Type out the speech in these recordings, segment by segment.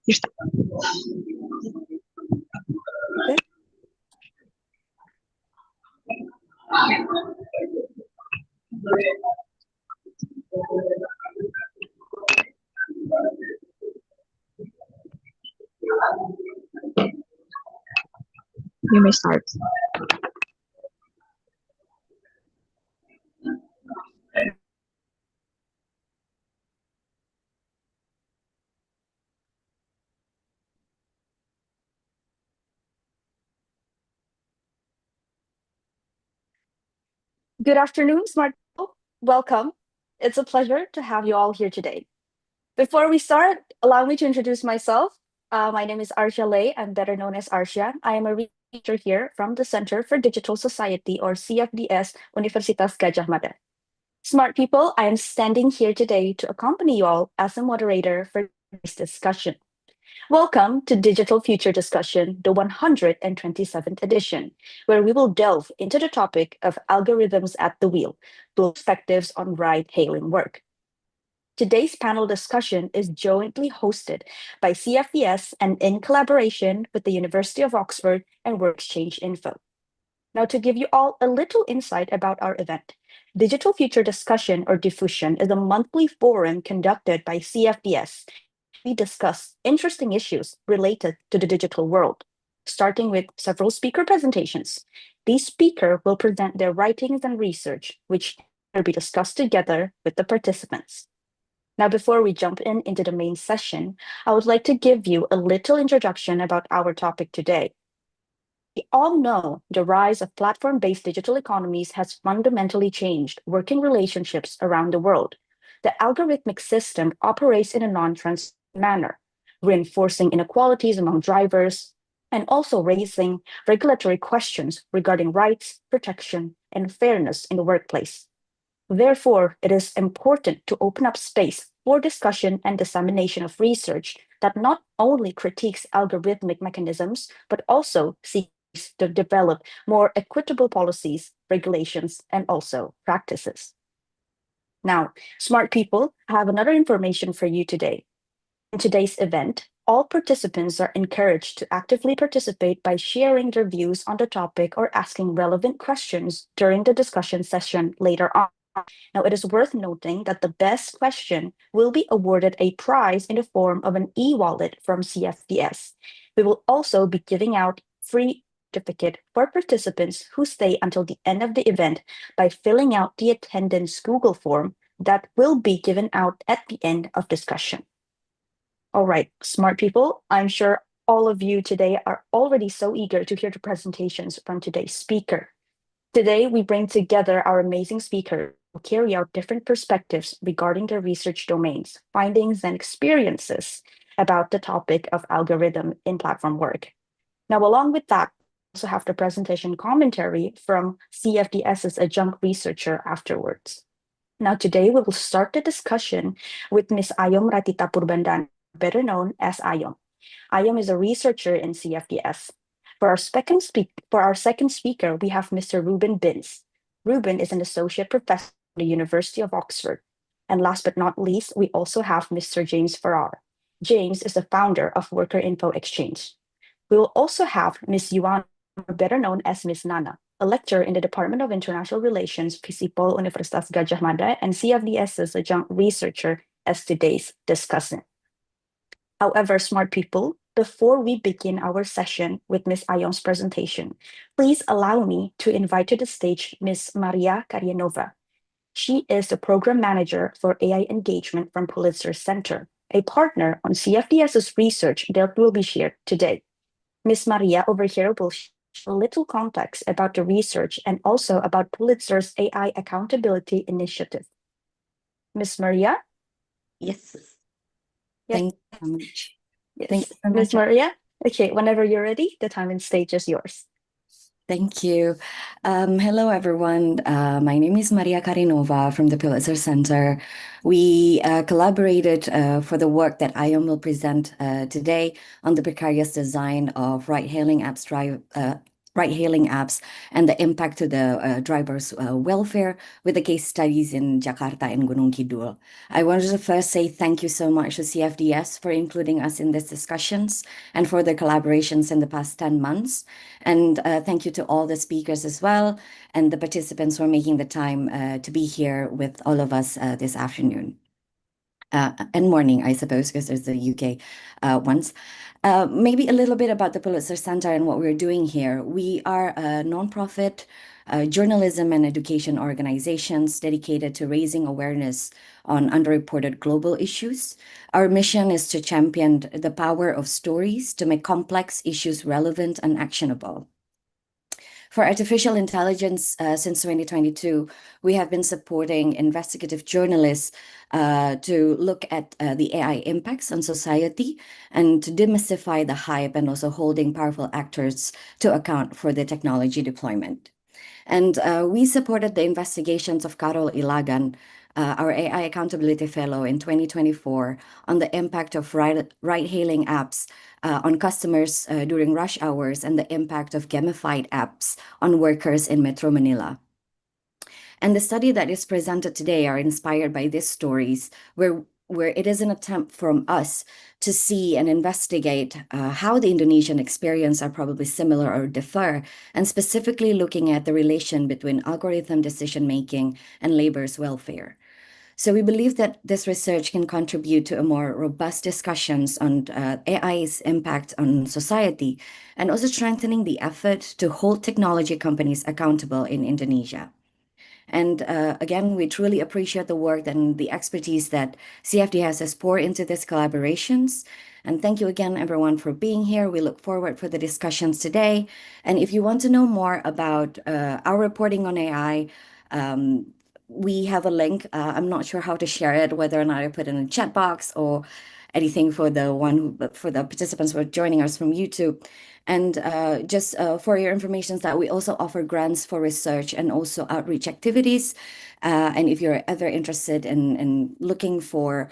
You start. Okay. You may start. Good afternoon, smart people. Welcome. It's a pleasure to have you all here today. Before we start, allow me to introduce myself. My name is Arshia Lei. I'm better known as Arshia. I am a researcher here from the Center for Digital Society, or CFDS, Universitas Gadjah Mada. Smart people, I am standing here today to accompany you all as a moderator for this discussion. Welcome to Digital Future Discussion, the 127th edition, where we will delve into the topic of algorithms at the wheel, perspectives on ride-hailing work. Today's panel discussion is jointly hosted by CFDS and in collaboration with the University of Oxford and WorkExchange Info. Now, to give you all a little insight about our event, Digital Future Discussion, or Difussion, is a monthly forum conducted by CFDS. We discuss interesting issues related to the digital world, starting with several speaker presentations. These speakers will present their writings and research, which will be discussed together with the participants. Now, before we jump into the main session, I would like to give you a little introduction about our topic today. We all know the rise of platform-based digital economies has fundamentally changed working relationships around the world. The algorithmic system operates in a non-transparent manner, reinforcing inequalities among drivers and also raising regulatory questions regarding rights, protection, and fairness in the workplace. Therefore, it is important to open up space for discussion and dissemination of research that not only critiques algorithmic mechanisms, but also seeks to develop more equitable policies, regulations, and also practices. Now, smart people, I have another information for you today. In today's event, all participants are encouraged to actively participate by sharing their views on the topic or asking relevant questions during the discussion session later on. Now, it is worth noting that the best question will be awarded a prize in the form of an e-wallet from CFDS. We will also be giving out free certificate for participants who stay until the end of the event by filling out the attendance Google form that will be given out at the end of discussion. All right, smart people, I'm sure all of you today are already so eager to hear the presentations from today's speaker. Today, we bring together our amazing speakers who carry out different perspectives regarding their research domains, findings, and experiences about the topic of algorithm in platform work. Now, along with that, we also have the presentation commentary from CFDS's adjunct researcher afterwards. Now, today, we will start the discussion with Ms. Ayom Ratita Purbandan, better known as Ayom. Ayom is a researcher in CFDS. For our second speaker, we have Mr. Ruben Binns. Ruben is an associate professor at the University of Oxford. And last but not least, we also have Mr. James Farrar. James is the founder of Worker Info Exchange. We will also have Ms. Yuan, better known as Ms. Nana, a lecturer in the Department of International Relations, Visipol Universitas Gadjah Mada, and CFDS's adjunct researcher as today's discussant. However, smart people, before we begin our session with Ms. Ayom's presentation, please allow me to invite to the stage Ms. Maria Karyenova. She is the program manager for AI engagement from Pulitzer Center, a partner on CFDS's research that will be shared today. Ms. Maria over here will share a little context about the research and also about Pulitzer's AI Accountability Initiative. Ms. Maria? Yes. Yes. Thank you so much. Yes. Thank you so Ms. much. Maria? Okay, whenever you're ready, the time and stage is yours. Thank you. Hello, everyone. My name is Maria Karinova from the Pulitzer Center. We collaborated for the work that Ayom will present today on the precarious design of ride-hailing apps ride-hailing apps and the impact to the drivers' welfare with the case studies in Jakarta and Gunung Kidul. I wanted to first say thank you so much to CFDS for including us in these discussions and for their collaborations in the past 10 months. And thank you to all the speakers as well and the participants for making the time to be here with all of us this afternoon. And morning, I suppose, because there's the UK ones. Maybe a little bit about the Pulitzer Center and what we're doing here. We are a nonprofit journalism and education organizations dedicated to raising awareness on underreported global issues. Our mission is to champion the power of stories to make complex issues relevant and actionable. For artificial intelligence, since 2022, we have been supporting investigative journalists to look at the AI impacts on society and to demystify the hype and also holding powerful actors to account for the technology deployment. And we supported the investigations of Carol Ilagan, our AI Accountability Fellow in 2024, on the impact of ride-hailing apps on customers during rush hours and the impact of gamified apps on workers in Metro Manila. And the study that is presented today are inspired by these stories where it is an attempt from us to see and investigate how the Indonesian experience are probably similar or differ, and specifically looking at the relation between algorithm decision-making and labor's welfare. So we believe that this research can contribute to a more robust discussions on AI's impact on society and also strengthening the effort to hold technology companies accountable in Indonesia. And again, we truly appreciate the work and the expertise that CFDS has poured into these collaborations. And thank you again, everyone, for being here. We look forward for the discussions today. And if you want to know more about our reporting on AI, we have a link. I'm not sure how to share it, whether or not I put it in a chat box or anything for the participants who are joining us from YouTube. And just for your information, that we also offer grants for research and also outreach activities. And if you're ever interested in looking for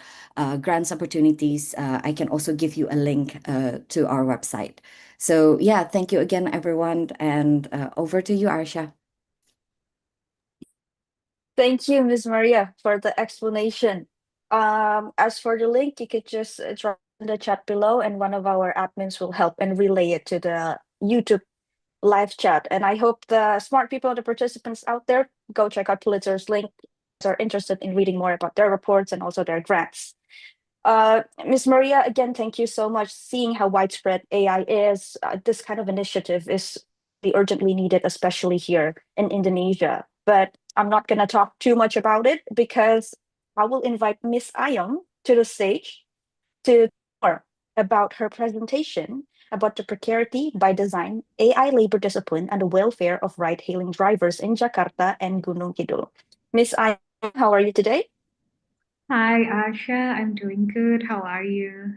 grants opportunities, I can also give you a link to our website. So yeah, thank you again, everyone. And over to you, Arsha. Thank you, Ms. Maria, for the explanation. As for the link, you could just drop in the chat below, and one of our admins will help and relay it to the YouTube live chat. And I hope the smart people, the participants out there, go check out Pulitzer's link if you are interested in reading more about their reports and also their grants. Ms. Maria, again, thank you so much. Seeing how widespread AI is, this kind of initiative is urgently needed, especially here in Indonesia. But I'm not going to talk too much about it because I will invite Ms. Ayong to the stage to talk more about her presentation about the precarity by design, AI labor discipline, and the welfare of ride-hailing drivers in Jakarta and Gunung Kidul. Ms. Ayong, how are you today? Hi, Asha. I'm doing good. How are you?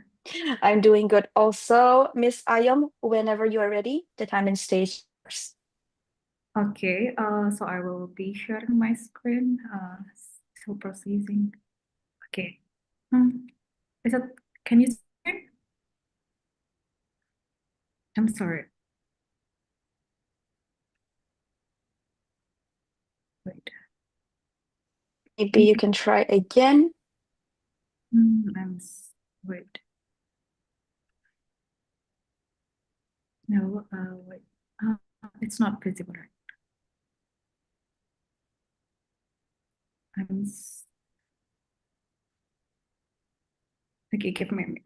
I'm doing good also. Miss Ayom, whenever you are ready, the time and stage is yours. Okay, so I will be sharing my screen. Still processing. Okay. Is it, can you see it? I'm sorry. Wait. Maybe you can try again. Wait. No, wait. It's not visible. Okay, give me a minute.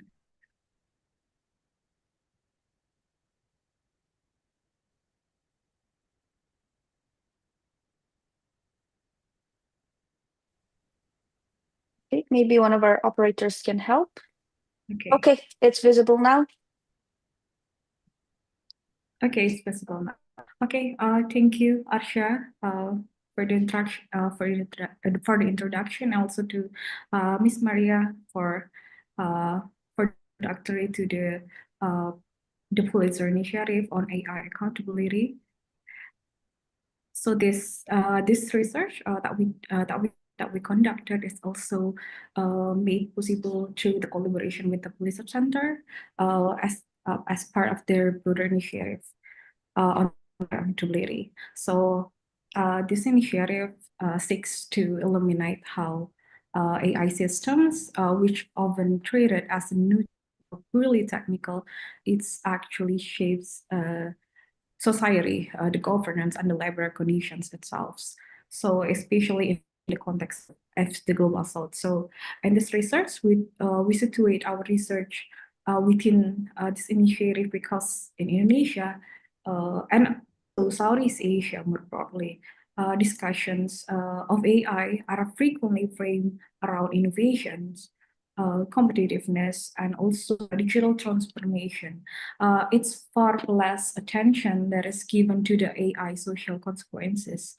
Okay, maybe one of our operators can help. Okay. Okay, it's visible now. Okay, it's visible now. Okay, thank you, Arsha, for the introduction, for the introduction, also to Miss Maria for introductory to the Pulitzer Initiative on AI accountability. So this research that we conducted is also made possible through the collaboration with the Pulitzer Center as part of their broader initiative on accountability. So this initiative seeks to eliminate how AI systems, which often treated as new, really technical, it's actually shapes society, the governance, and the labor conditions itself. So especially in the context of the global south. So in this research, we situate our research within this initiative because in Indonesia and Southeast Asia more broadly, discussions of AI are frequently framed around innovations, competitiveness, and also digital transformation. It's far less attention that is given to the AI social consequences,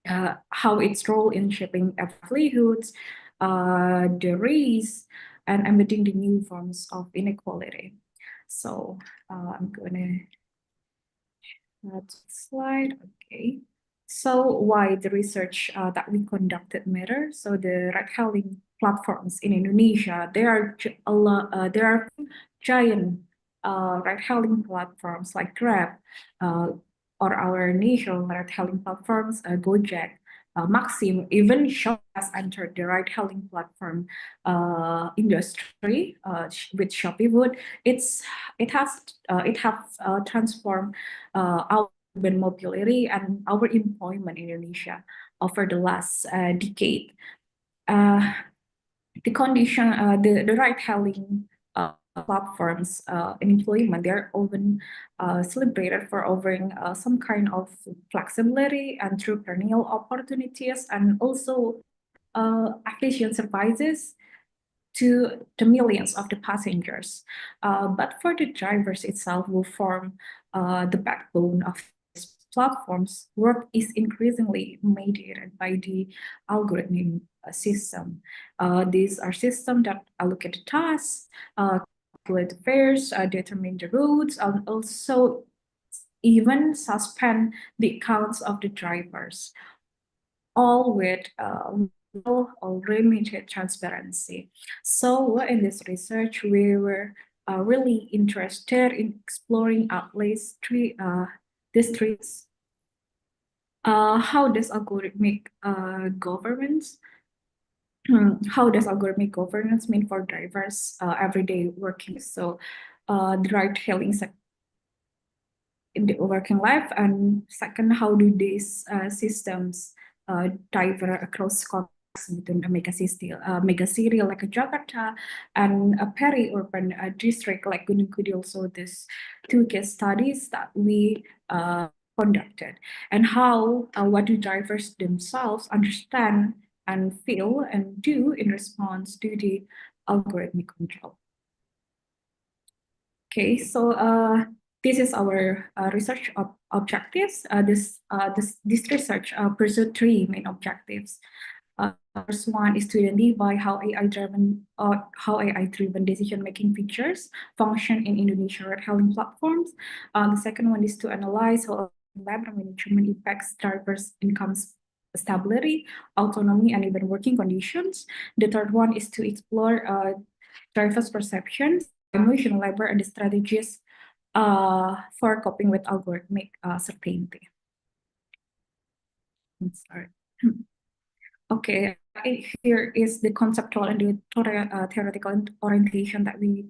how its role in shaping livelihoods, the race, and embedding the new forms of inequality. So I'm going to next slide. Okay. So why the research that we conducted matter? So the ride-hailing platforms in Indonesia, there are giant ride-hailing platforms like Grab, or our national ride-hailing platforms, Gojek, Maxim, even Shopee has entered the ride-hailing platform industry with Shopee Wood. It has transformed our urban mobility and our employment in Indonesia over the last decade. The ride-hailing platforms in employment, they're often celebrated for offering some kind of flexibility, entrepreneurial opportunities, and also efficient services to the millions of the passengers. But for the drivers itself who form the backbone of these platforms, work is increasingly mediated by the algorithm system. These are systems that allocate the tasks, calculate the fares, determine the routes, and also even suspend the accounts of the drivers, all with or limited transparency. So in this research, we were really interested in exploring at least these three. How does algorithmic governance how does algorithmic governance mean for drivers everyday working? So the ride-hailing in the working life, and second, how do these systems differ across contexts between a mega city like a Jakarta and a peri-urban district like Gunung Kidul? So these two case studies that we conducted, and how what do drivers themselves understand and feel and do in response to the algorithmic control. Okay, so this is our research objectives. This research pursued three main objectives. First one is to identify how AI-driven decision-making features function in Indonesian ride-hailing platforms. The second one is to analyze how labor management impacts drivers' income stability, autonomy, and even working conditions. The third one is to explore drivers' perceptions, emotional labor, and the strategies for coping with algorithmic certainty. Let's start. Okay, here is the conceptual and the theoretical orientation that we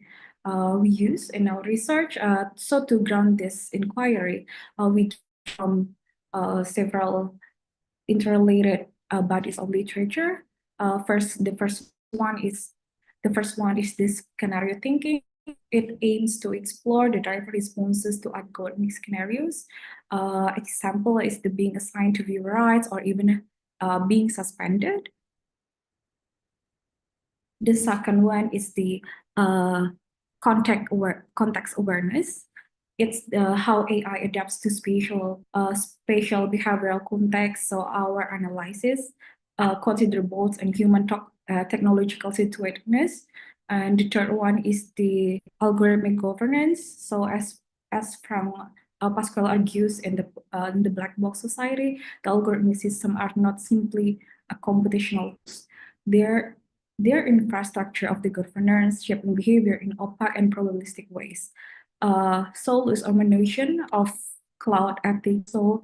use in our research. So to ground this inquiry, we from several interrelated bodies of literature. The first one is this scenario thinking. It aims to explore the driver responses to algorithmic scenarios. Example is the being assigned to view rights or even being suspended. The second one is the context awareness. It's how AI adapts to spatial behavioral context. So our analysis consider both and human technological situatedness. And the third one is the algorithmic governance. So as from Pascal argues in the black box society, the algorithmic system are not simply a computational. They're infrastructure of the governance, shaping behavior in opaque and probabilistic ways. Soul is a notion of cloud ethics. So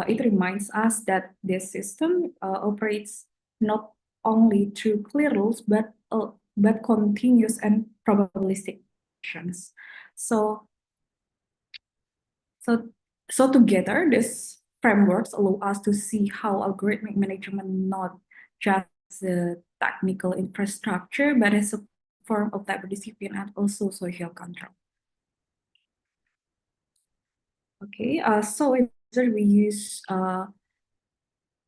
it reminds us that this system operates not only through clear rules, but continuous and probabilistic actions. So, so together, these frameworks allow us to see how algorithmic management not just the technical infrastructure, but as a form of cyber discipline and also social control. Okay, so in research, we use our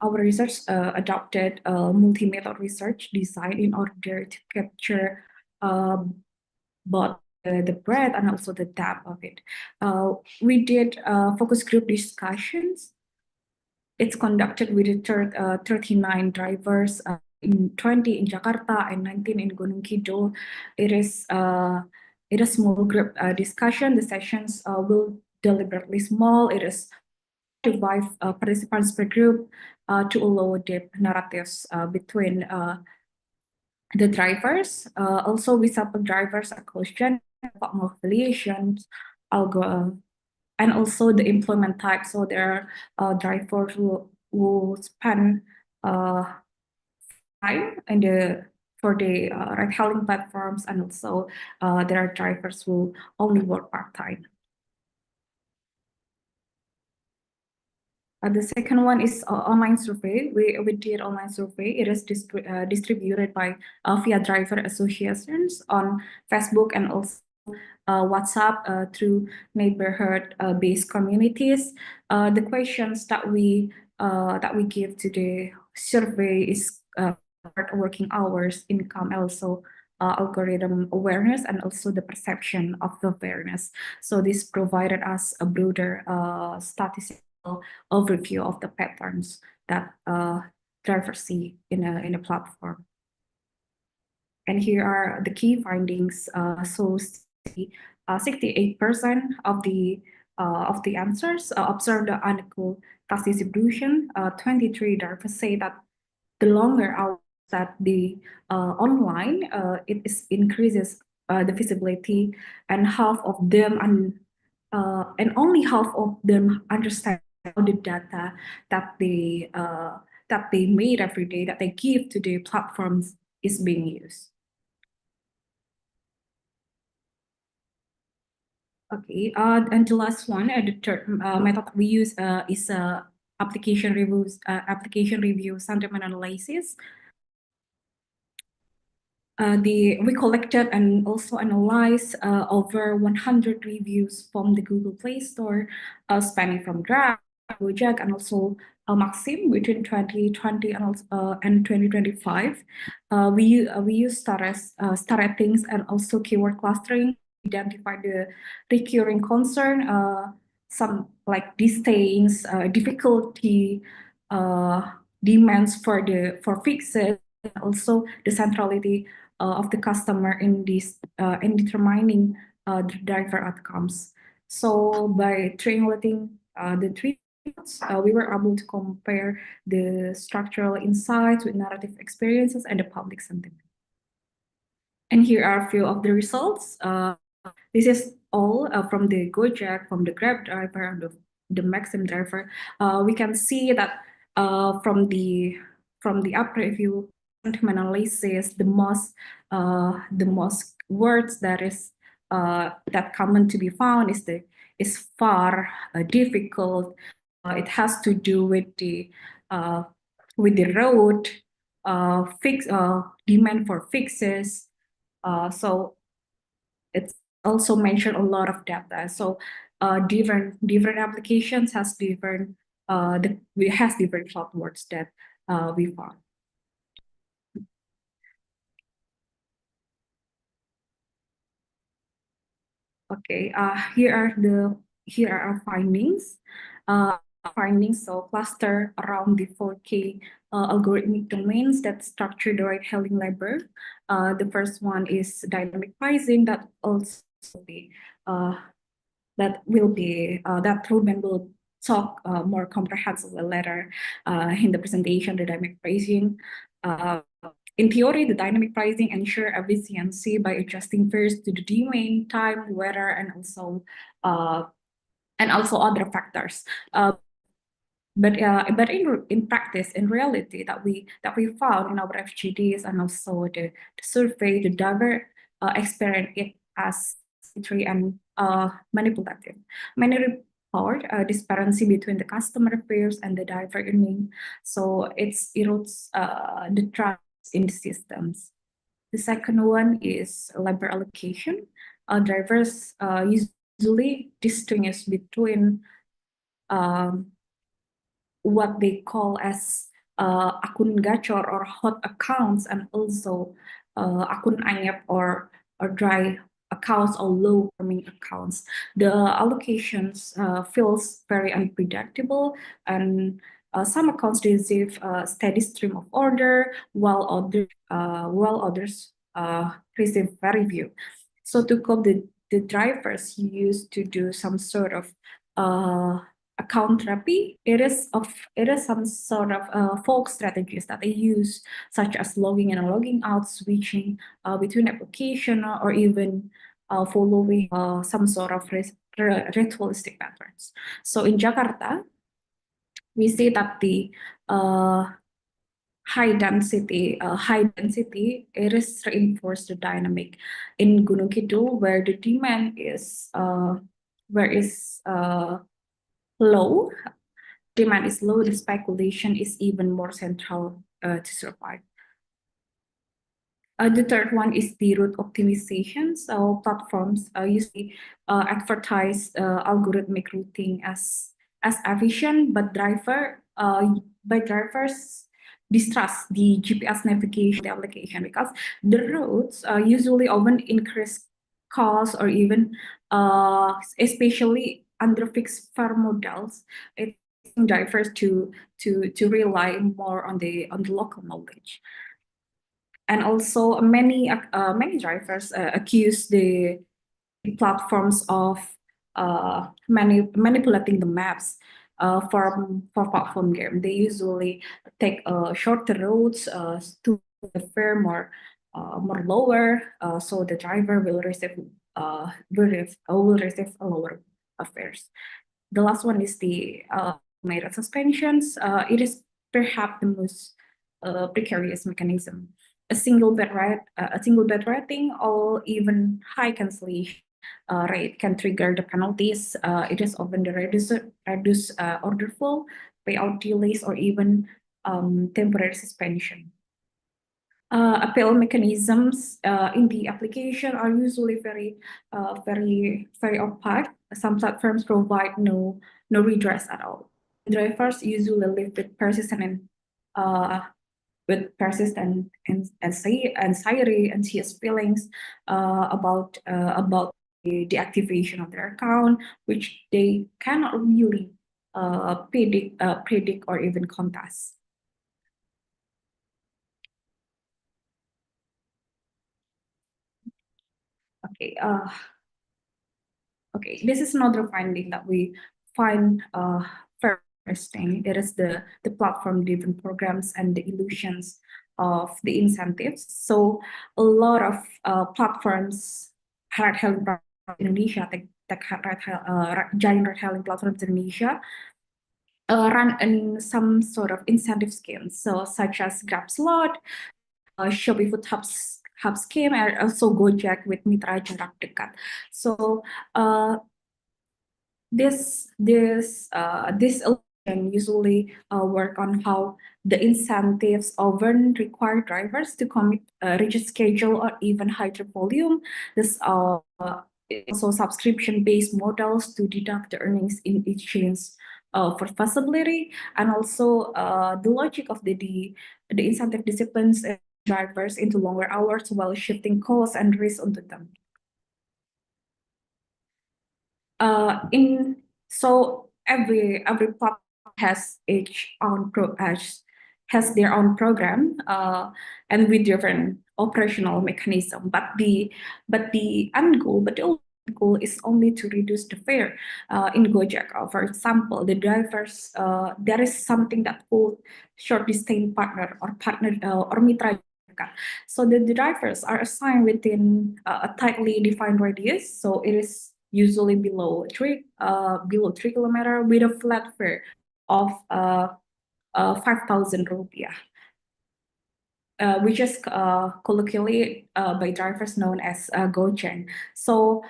research adopted multi-method research design in order to capture both the breadth and also the depth of it. We did focus group discussions. It's conducted with 39 drivers, in 20 in Jakarta and 19 in Gunung Kidul. It is a small group discussion. The sessions will deliberately small. It is 5 participants per group to allow deep narratives between the drivers. Also, we sample drivers across gender, affiliations, algo, and also the employment type. So there are drivers who spend time for the ride-hailing platforms, and also there are drivers who only work part-time. The second one is online survey. We did online survey. It is distributed by via driver associations on Facebook and also WhatsApp through neighborhood-based communities. The questions that we give to the survey is working hours, income, also algorithm awareness, and also the perception of the awareness. So this provided us a broader statistical overview of the patterns that drivers see in a platform. And here are the key findings. So 68% of the answers observed the unequal task distribution. 23 drivers say that the longer hours that the online, it increases the visibility, and half of them and only half of them understand how the data that they made every day, that they give to the platforms, is being used. Okay, and the last one, the third method we use is application review sentiment analysis. We collected and also analyzed over 100 reviews from the Google Play Store, spanning from Grab, Gojek, and also Maxim between 2020 and 2025. We use star ratings and also keyword clustering to identify the recurring concern, some like disdains, difficulty, demands for fixes, and also the centrality of the customer in determining the driver outcomes. So by triangulating the three fields, we were able to compare the structural insights with narrative experiences and the public sentiment. And here are a few of the results. This is all from the Gojek, from the Grab driver, and the Maxim driver. We can see that from the app review sentiment analysis, the most words that common to be found is far, difficult. It has to do with the road, demand for fixes. So it's also mentioned a lot of data. So different applications has different short words that we found. Okay, here are our findings. So cluster around the 4K algorithmic domains that structure the ride-hailing labor. The first one is dynamic pricing, that also be that Ruben will talk more comprehensively later in the presentation. The dynamic pricing. In theory, the dynamic pricing ensure efficiency by adjusting fares to the domain, time, weather, and also and also other factors. But in practice, in reality, that we found in our FGDs and also the survey, the driver experience it as arbitrary and manipulative. Many report disparity between the customer fears and the driver earning, so it erodes the trust in the systems. The second one is labor allocation. Drivers usually distinguish between what they call as akun gacor or hot accounts, and also akun anyep or dry accounts or low performing accounts. The allocations feels very unpredictable, and some accounts receive a steady stream of order, while others receive very few. So to cope, the drivers used to do some sort of account therapy. It is some sort of folk strategies that they use, such as logging in and logging out, switching between application, or even following some sort of ritualistic patterns. So in Jakarta, we see that the high density, it is reinforced the dynamic in Gunung Kidul, where the demand is low. Demand is low, the speculation is even more central to survive. The third one is the route optimization. So platforms usually advertise algorithmic routing as efficient, but drivers distrust the GPS navigation the application, because the routes usually often increase costs, or even especially under fixed fare models. It's drivers to rely more on the local knowledge. And also many drivers accuse the platforms of manipulating the maps for platform game. They usually take shorter routes to the fare more lower, so the driver will receive a lower fares. The last one is the automated suspensions. It is perhaps the most precarious mechanism. A single bad rating, or even high cancellation rate can trigger the penalties. It is often the reduce order flow, payout delays, or even temporary suspension. Appeal mechanisms in the application are usually very opaque. Some platforms provide no redress at all. Drivers usually live with persistent anxiety, anxious feelings about the deactivation of their account, which they cannot really predict or even contest. Okay. Okay. This is another finding that we find very interesting. It is the platform-driven programs and the illusions of the incentives. So a lot of platforms, ride-hailing platforms in Indonesia, giant ride-hailing platforms in Indonesia, run in some sort of incentive schemes. So such as Grab Slot, Shopee Food Hub scheme, and also Gojek with Mitra Jarak Dekat. So this illusion usually work on how the incentives often require drivers to commit rigid schedule or even higher volume. This also subscription-based models to deduct the earnings in exchange for feasibility, and also the logic of the incentive disciplines drivers into longer hours while shifting costs and risk onto them. So every platform has their own program and with different operational mechanism. But the end goal is only to reduce the fare. In Gojek, for example, the drivers, there is something that called short distance partner or mitra. So the drivers are assigned within a tightly defined radius. So it is usually below 3 kilometer with a flat fare of 5,000 rupiah, which is colloquially by drivers known as gojek. So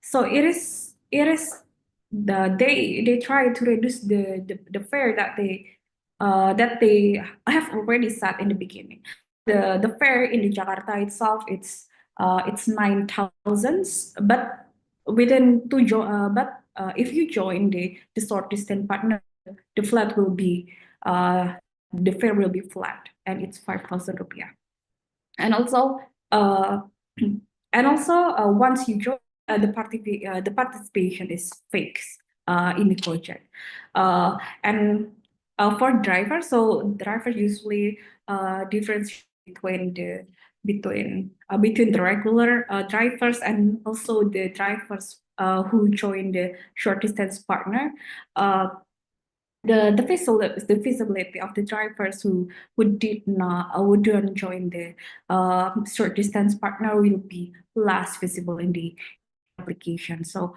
so it is they try to reduce the fare that they have already set in the beginning. The fare in the Jakarta itself, it's 9,000, but if you join the short distance partner, the flat will be uh, the fare will be flat, and it's 5,000 rupiah. And also, uh, once you join, the participation is fixed in the project. And for drivers, so drivers usually differentiate between the regular drivers and also the drivers who join the short distance partner. The visibility of the drivers who didn't join the short distance partner will be less visible in the application. So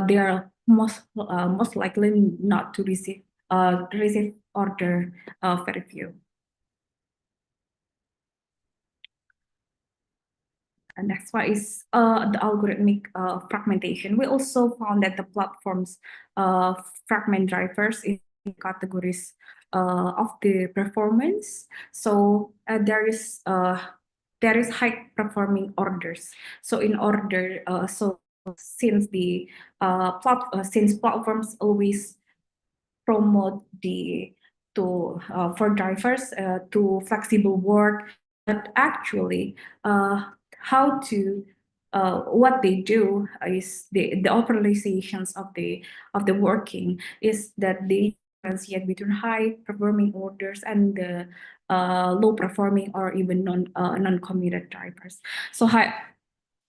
they are most likely not to receive order very few. And next one is the algorithmic fragmentation. We also found that the platforms fragment drivers in categories of the performance. So there is high performing orders. So in order, since since platforms always promote for drivers to flexible work, but actually how to what they do is the operations of the working is that they differentiate between high performing orders and the low performing or even non-committed drivers. So high,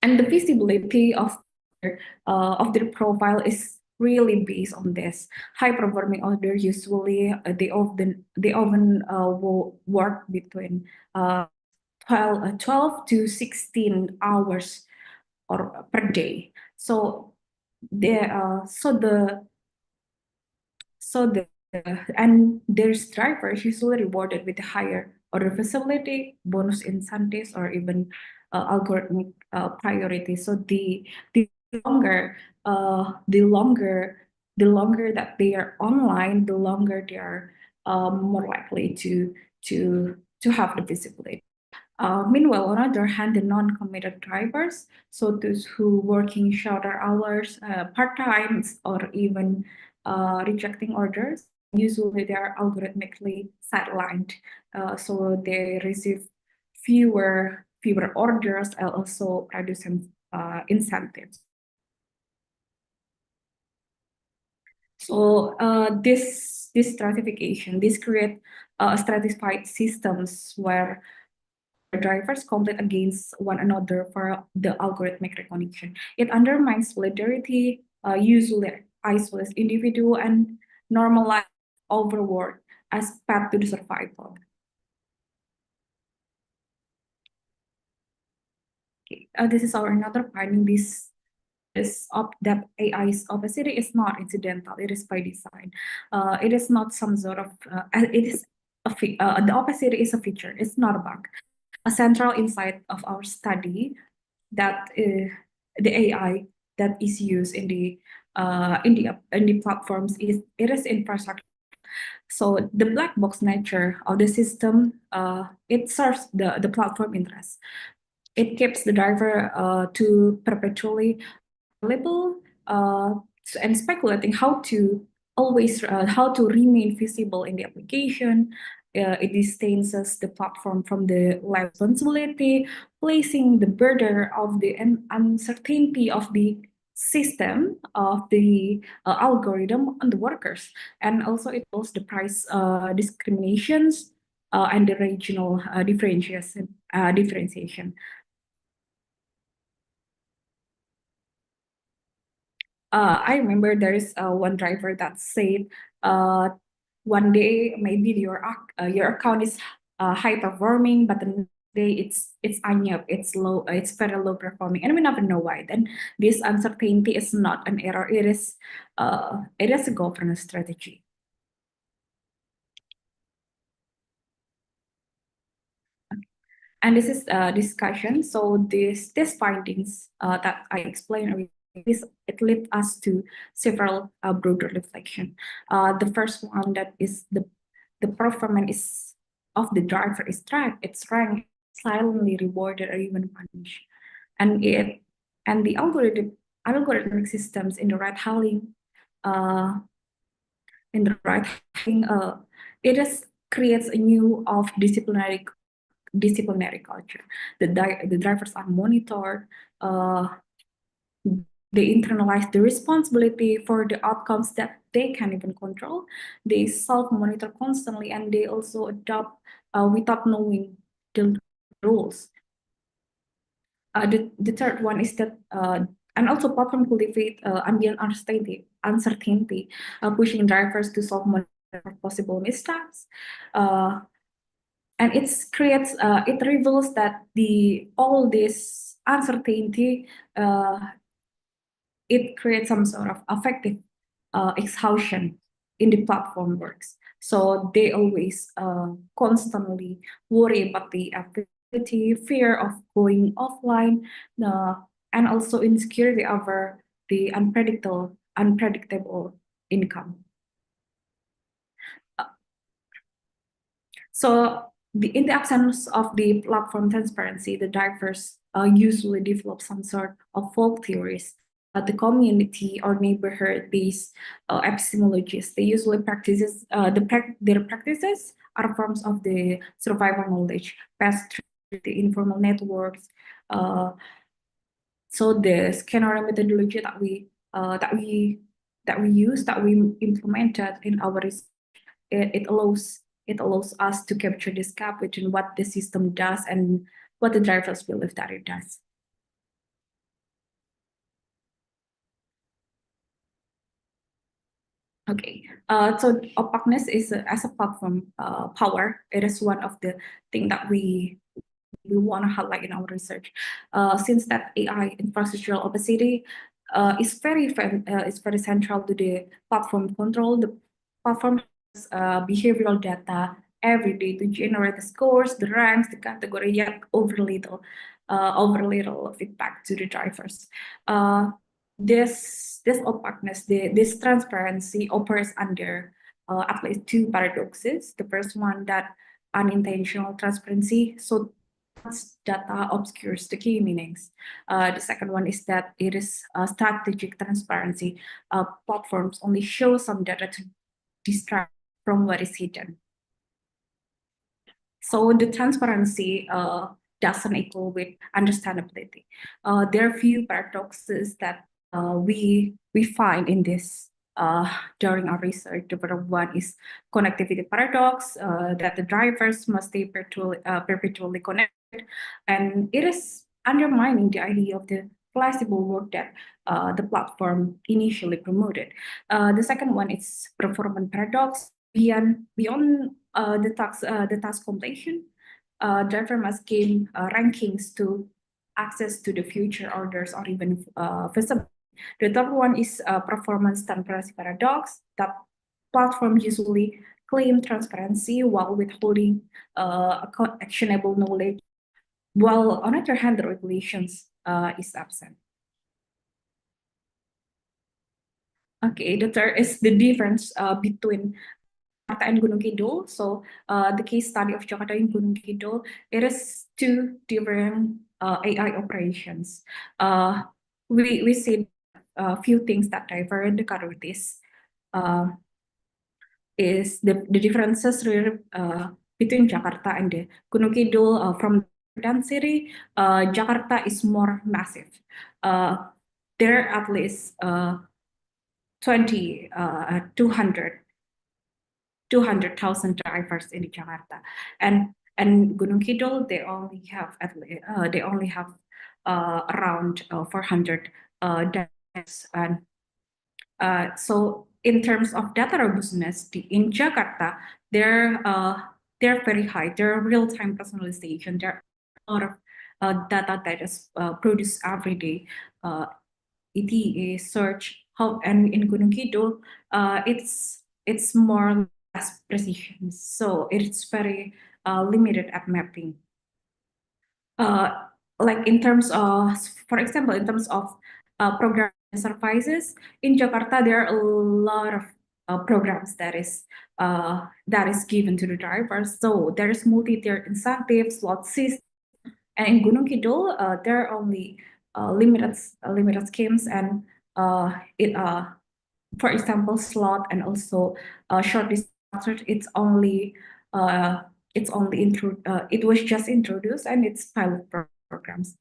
and the visibility of their profile is really based on this. High performing order usually they often will work between 12 to 16 hours or per day. So the and there's drivers usually rewarded with higher order visibility, bonus incentives, or even algorithmic priority. So the longer the longer that they are online, the longer they are more likely to have the visibility. Meanwhile, on the other hand, the non-committed drivers, so those who working shorter hours, part-times, or even rejecting orders, usually they are algorithmically sidelined. So they receive fewer orders and also producing incentives. So this stratification, this create stratified systems where drivers compete against one another for the algorithmic recognition. It undermines solidarity, usually isolates individual and normalize overwork as path to the survival. Okay. This is our another finding. That AI's opacity is not incidental. It is by design. It is not some sort of. It is the opacity is a feature. It's not a bug. A central insight of our study that the AI that is used in the platforms is infrastructure. So the black box nature of the system it serves the platform interest. It keeps the driver to perpetually available and speculating how to remain visible in the application. It distances the platform from the responsibility, placing the burden of the uncertainty of the system of the algorithm on the workers, and also it also the price discriminations and the regional differentiation. I remember there is one driver that said, one day maybe your account is high performing, but the next day it's anyap, it's low, it's very low performing, and we never know why. Then this uncertainty is not an error; it is a governance strategy. And this is discussion. So these findings that I explained earlier, it led us to several broader reflection. The first one, that is the performance is of the driver is tracked, it's ranked, silently rewarded, or even punished, and the algorithmic systems in the ride hailing it just creates a new of disciplinary culture. The drivers are monitored. They internalize the responsibility for the outcomes that they can't even control. They self-monitor constantly, and they also adopt without knowing the rules. The third one is that, and also platform cultivate ambient uncertainty, pushing drivers to self-monitor possible missteps. And it reveals that all this uncertainty, it creates some sort of affective exhaustion in the platform works. So they always constantly worry about the activity, fear of going offline, and also insecurity over the unpredictable income. So in the absence of the platform transparency, the drivers usually develop some sort of folk theories. The community or neighborhood-based epistemologists, they usually their practices are forms of the survival knowledge passed through the informal networks. So the scenario methodology that we implemented in our research, it allows us to capture this gap between what the system does and what the drivers believe that it does. Okay, so opaqueness is as a platform power. It is one of the things that we want to highlight in our research, since that AI infrastructural opacity is very central to the platform control. The platform has behavioral data every day to generate the scores, the ranks, the category, yet over little feedback to the drivers. This opaqueness, this transparency operates under at least two paradoxes. The first one, that unintentional transparency, so data obscures the key meanings. The second one is that it is strategic transparency. Platforms only show some data to distract from what is hidden. So the transparency doesn't equal with understandability. There are few paradoxes that we find in this during our research. The first one is connectivity paradox, that the drivers must stay perpetually connected, and it is undermining the idea of the flexible work that the platform initially promoted. The second one is performance paradox. Beyond the task completion, driver must gain rankings to access to the future orders or even visibility. The third one is performance transparency paradox, that platforms usually claim transparency while withholding actionable knowledge, while on the other hand, the regulations is absent. Okay, the third is the difference between Jakarta and Gunung Kidul. So the case study of Jakarta and Gunung Kidul, it is two different AI operations. We see a few things that differ. The characteristics is the differences between Jakarta and the Gunung Kidul. From density, Jakarta is more massive. There are at least 200,000 drivers in Jakarta, and Gunung Kidul, they only have around 400 drivers. And so in terms of data robustness, in Jakarta, they're very high. They're real-time personalization. They're lot of data that is produced every day. ETA search how, and in Gunung Kidul, it's more or less precision, so it's very limited at mapping. Like in terms of, for example, in terms of program services in Jakarta, there are a lot of programs that is given to the drivers. So there is multi-tier incentives, slot system, and in Gunung Kidul, there are only limited schemes, and it for example, slot and also short distance. Uh, it was just introduced and it's pilot programs.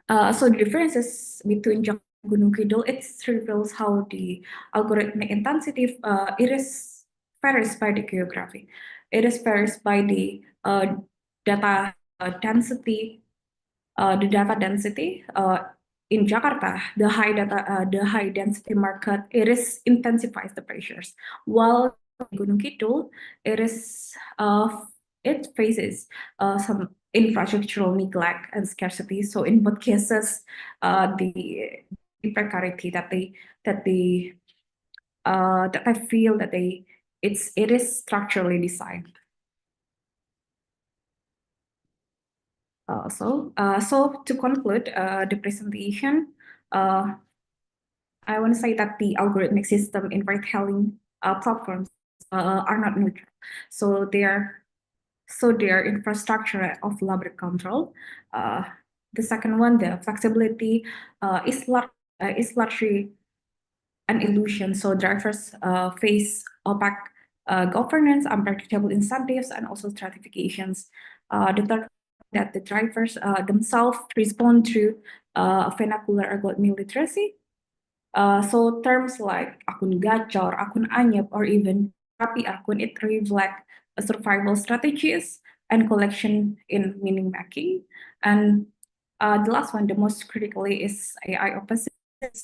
So the differences between Jakarta and Gunung Kidul, it reveals how the algorithmic intensity it is varies by the geography. It is varies by the data density. The data density in Jakarta, the high density market, intensifies the pressures. While in Gunung Kidul, it faces some infrastructural neglect and scarcity. So in both cases, the precarity that I feel that it is structurally designed. So to conclude the presentation, I want to say that the algorithmic system in ride-hailing platforms are not neutral. So their infrastructure of elaborate control. The second one, the flexibility, is largely an illusion. So drivers face opaque governance, unpredictable incentives, and also stratifications. The third, that the drivers themselves respond to vernacular algorithmic literacy. So terms like akun gacor, akun anyep, or even rapi akun, it reflect survival strategies and collection in meaning making. And the last one, the most critically, is AI opposite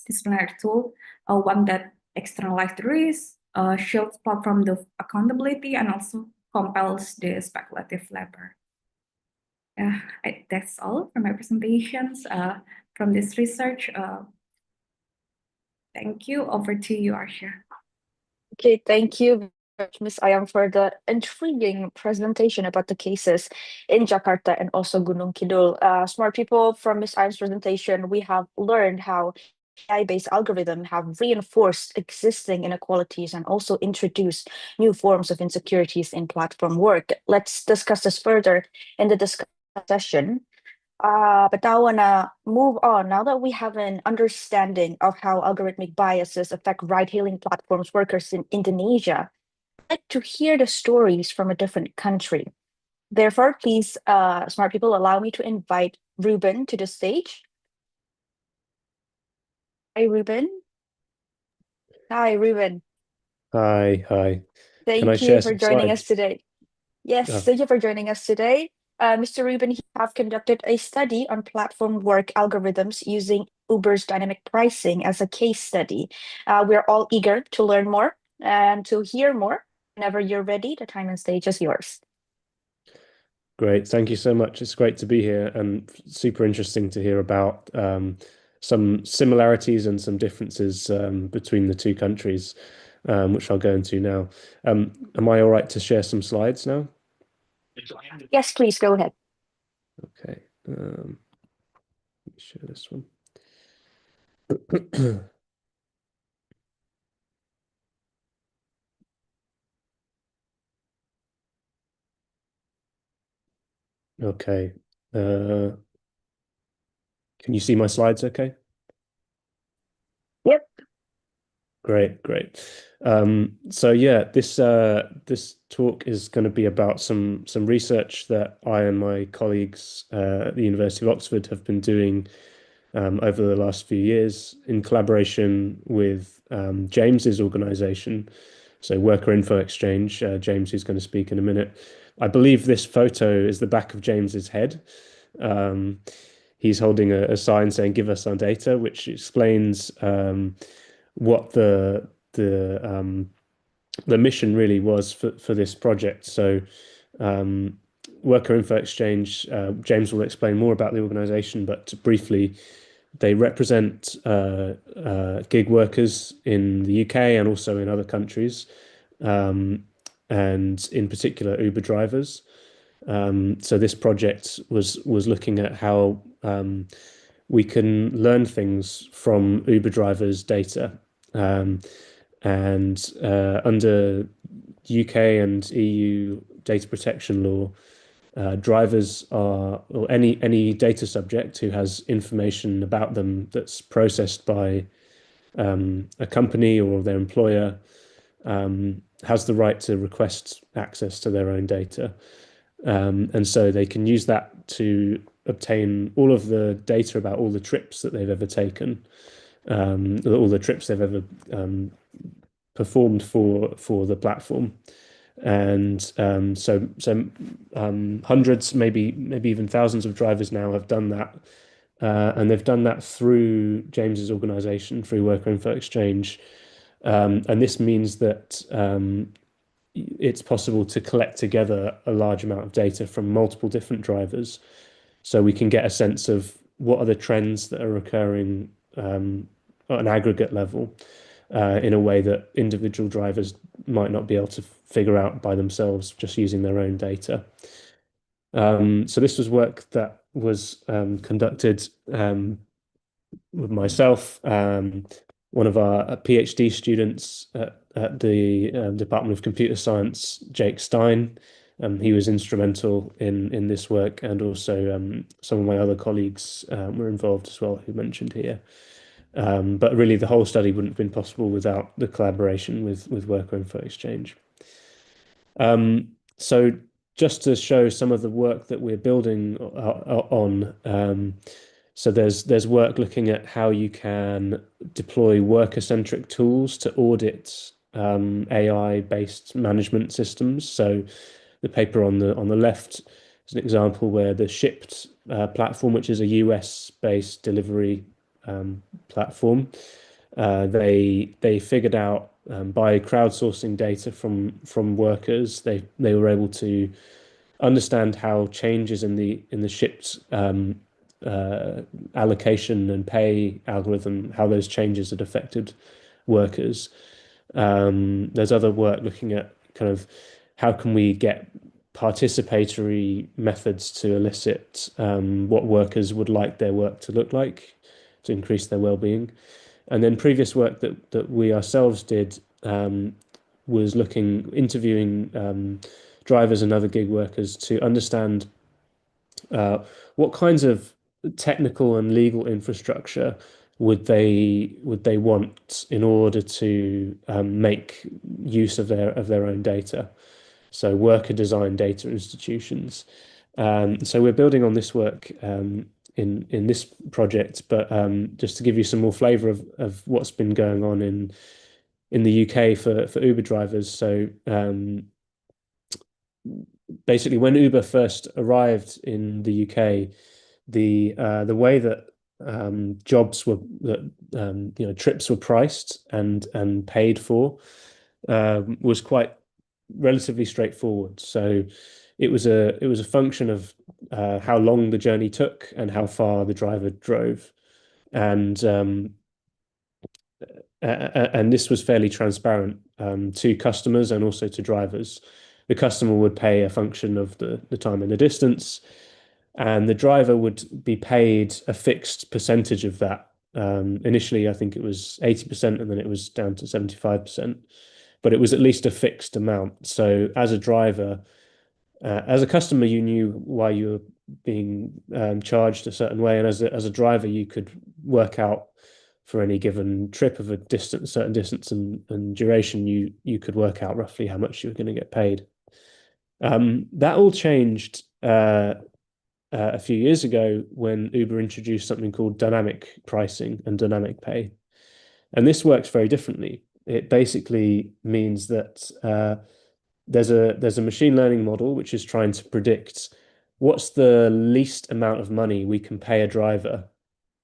disciplinary tool, one that externalizes the risk, shields platform the accountability, and also compels the speculative labor. That's all from my presentations from this research. Thank you. Over to you, Arsha. Okay, thank you, Ms. Ayam, for the intriguing presentation about the cases in Jakarta and also Gunung Kidul. Smart people, from Ms. Ayam's presentation, we have learned how AI-based algorithms have reinforced existing inequalities and also introduced new forms of insecurities in platform work. Let's discuss this further in the discussion session. But now I want to move on. Now that we have an understanding of how algorithmic biases affect ride-hailing platforms workers in Indonesia, I'd like to hear the stories from a different country. Therefore, please, smart people, allow me to invite Ruben to the stage. Hi, Ruben. Hi, Ruben. Hi. Can I Thank share you for some joining us slides? today. Yes, thank you for joining us today. Mr. Ruben, you have conducted a study on platform work algorithms using Uber's dynamic pricing as a case study. We're all eager to learn more and to hear more. Whenever you're ready, the time and stage is yours. Great. Thank you so much. It's great to be here and super interesting to hear about some similarities and some differences between the two countries, which I'll go into now. Am I all right to share some slides now? Yes, please go ahead. Okay. Let me share this one. Okay. Can you see my slides okay? Yep. Great. So yeah, this talk is going to be about some research that I and my colleagues at the University of Oxford have been doing over the last few years in collaboration with James's organization, so Worker Info Exchange. James, who's going to speak in a minute. I believe this photo is the back of James's head. He's holding a sign saying "Give us our data," which explains what the mission really was for this project. So Worker Info Exchange, James will explain more about the organization, but briefly, they represent gig workers in the UK and also in other countries, and in particular Uber drivers. So this project was looking at how we can learn things from Uber drivers' data, and under UK and EU data protection law, drivers are, or any data subject who has information about them that's processed by a company or their employer, has the right to request access to their own data. And so they can use that to obtain all of the data about all the trips that they've ever taken, all the trips they've ever performed for the platform. And so hundreds, maybe even thousands of drivers now have done that, and they've done that through James's organization, through Worker Info Exchange. And this means that it's possible to collect together a large amount of data from multiple different drivers, so we can get a sense of what are the trends that are occurring at an aggregate level, in a way that individual drivers might not be able to figure out by themselves just using their own data. So this was work that was conducted with myself, one of our PhD students at the Department of Computer Science, Jake Stein. He was instrumental in this work, and also some of my other colleagues were involved as well, who mentioned here. But really, the whole study wouldn't have been possible without the collaboration with Worker Info Exchange. So just to show some of the work that we're building on, so there's work looking at how you can deploy worker-centric tools to audit AI-based management systems. So the paper on the left is an example where the Shipped platform, which is a US-based delivery platform, they figured out, by crowdsourcing data from workers, they were able to understand how changes in the Shipped allocation and pay algorithm, how those changes had affected workers. There's other work looking at kind of how can we get participatory methods to elicit what workers would like their work to look like to increase their well-being. And then previous work that we ourselves did was interviewing drivers and other gig workers to understand what kinds of technical and legal infrastructure would they want in order to make use of their own data. So worker design data institutions. So we're building on this work in this project, but just to give you some more flavor of what's been going on in the UK for Uber drivers. So basically, when Uber first arrived in the UK, the way that trips were priced and paid for was quite relatively straightforward. So it was a function of how long the journey took and how far the driver drove, and this was fairly transparent to customers and also to drivers. The customer would pay a function of the time and the distance, and the driver would be paid a fixed percentage of that. Initially, I think it was 80%, and then it was down to 75%. But it was at least a fixed amount. So as a driver, as a customer, you knew why you were being charged a certain way, and as a driver, you could work out for any given trip of a certain distance and duration, you could work out roughly how much you were going to get paid. That all changed a few years ago when Uber introduced something called dynamic pricing and dynamic pay, and this works very differently. It basically means that there's a machine learning model which is trying to predict what's the least amount of money we can pay a driver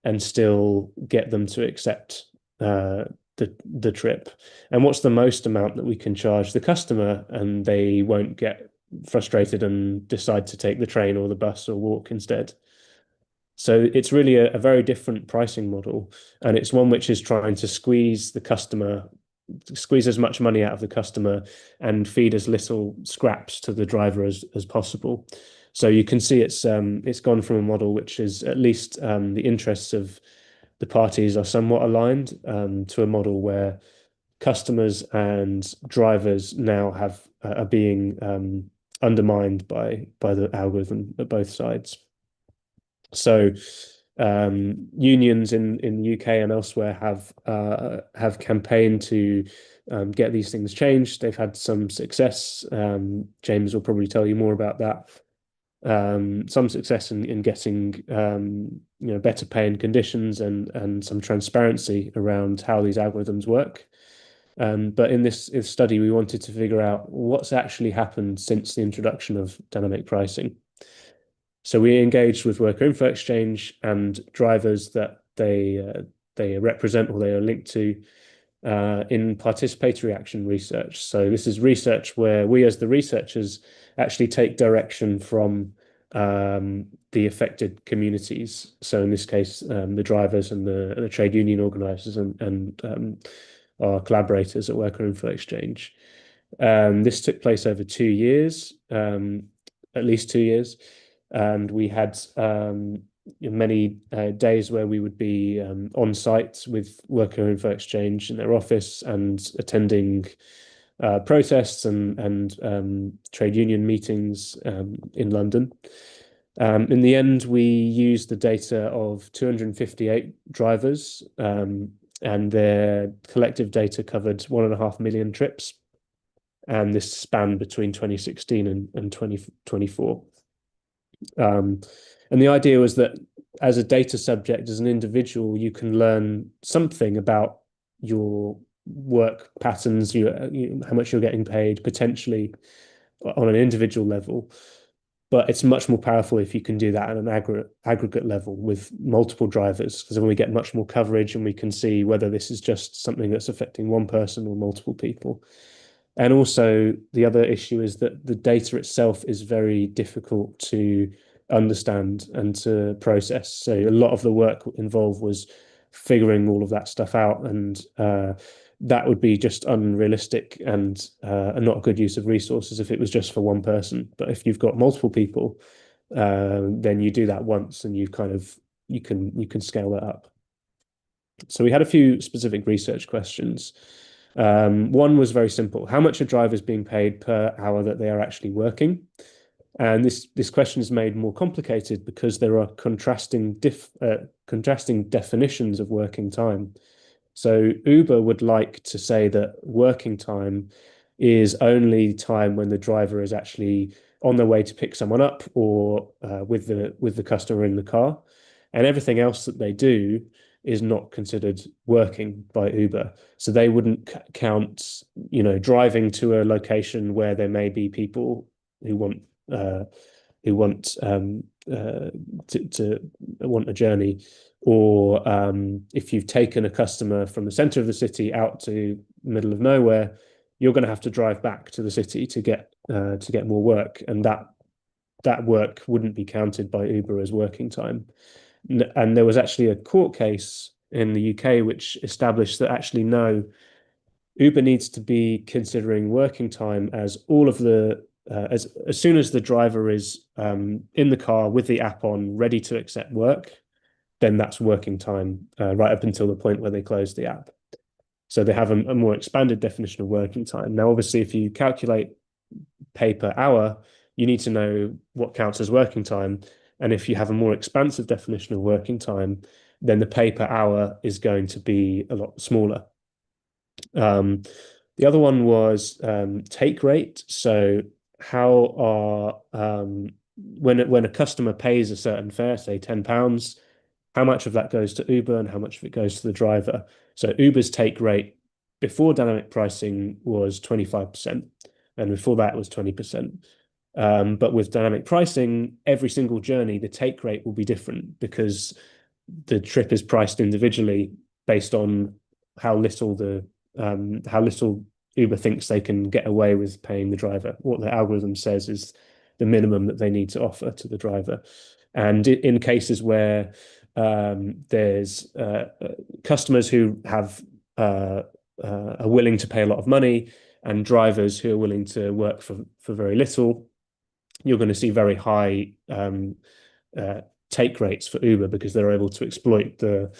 and still get them to accept the trip, and what's the most amount that we can charge the customer and they won't get frustrated and decide to take the train or the bus or walk instead. So it's really a very different pricing model, and it's one which is trying to squeeze as much money out of the customer and feed as little scraps to the driver as possible. So you can see it's gone from a model which is at least the interests of the parties are somewhat aligned to a model where customers and drivers now are being undermined by the algorithm at both sides. So unions in the UK and elsewhere have campaigned to get these things changed. They've had some success. James will probably tell you more about that. Some success in getting better pay and conditions and some transparency around how these algorithms work. But in this study, we wanted to figure out what's actually happened since the introduction of dynamic pricing. So we engaged with worker info exchange and drivers that they represent or they are linked to in participatory action research. So this is research where we as the researchers actually take direction from the affected communities. So in this case, the drivers and the trade union organizers and our collaborators at Worker Info Exchange. This took place over 2 years, at least 2 years. And we had many days where we would be on site with Worker Info Exchange in their office and attending protests and trade union meetings in London. In the end, we used the data of 258 drivers, and their collective data covered 1.5 million trips. And this spanned between 2016 and 2024. And the idea was that as a data subject, as an individual, you can learn something about your work patterns, how much you're getting paid, potentially on an individual level. But it's much more powerful if you can do that at an aggregate level with multiple drivers, because then we get much more coverage and we can see whether this is just something that's affecting one person or multiple people. And also the other issue is that the data itself is very difficult to understand and to process. So a lot of the work involved was figuring all of that stuff out, and that would be just unrealistic and not a good use of resources if it was just for one person. But if you've got multiple people, then you do that once and you can scale that up. So we had a few specific research questions. One was very simple. How much are drivers being paid per hour that they are actually working? And this question is made more complicated because there are contrasting definitions of working time. So Uber would like to say that working time is only time when the driver is actually on their way to pick someone up or with the customer in the car, and everything else that they do is not considered working by Uber. So they wouldn't count, driving to a location where there may be people who want a journey, or if you've taken a customer from the center of the city out to the middle of nowhere, you're going to have to drive back to the city to get more work, and that work wouldn't be counted by Uber as working time. And there was actually a court case in the UK which established that actually no, Uber needs to be considering working time as all of the as soon as the driver is in the car with the app on, ready to accept work, then that's working time right up until the point where they close the app. So they have a more expanded definition of working time. Now, obviously, if you calculate pay per hour, you need to know what counts as working time. And if you have a more expansive definition of working time, then the pay per hour is going to be a lot smaller. The other one was take rate. So how when a customer pays a certain fare, say £10, how much of that goes to Uber and how much of it goes to the driver? So Uber's take rate before dynamic pricing was 25%, and before that it was 20%. But with dynamic pricing, every single journey, the take rate will be different because the trip is priced individually based on how little Uber thinks they can get away with paying the driver. What the algorithm says is the minimum that they need to offer to the driver. And in cases where there's customers who have are willing to pay a lot of money and drivers who are willing to work for very little, you're going to see very high take rates for Uber because they're able to exploit the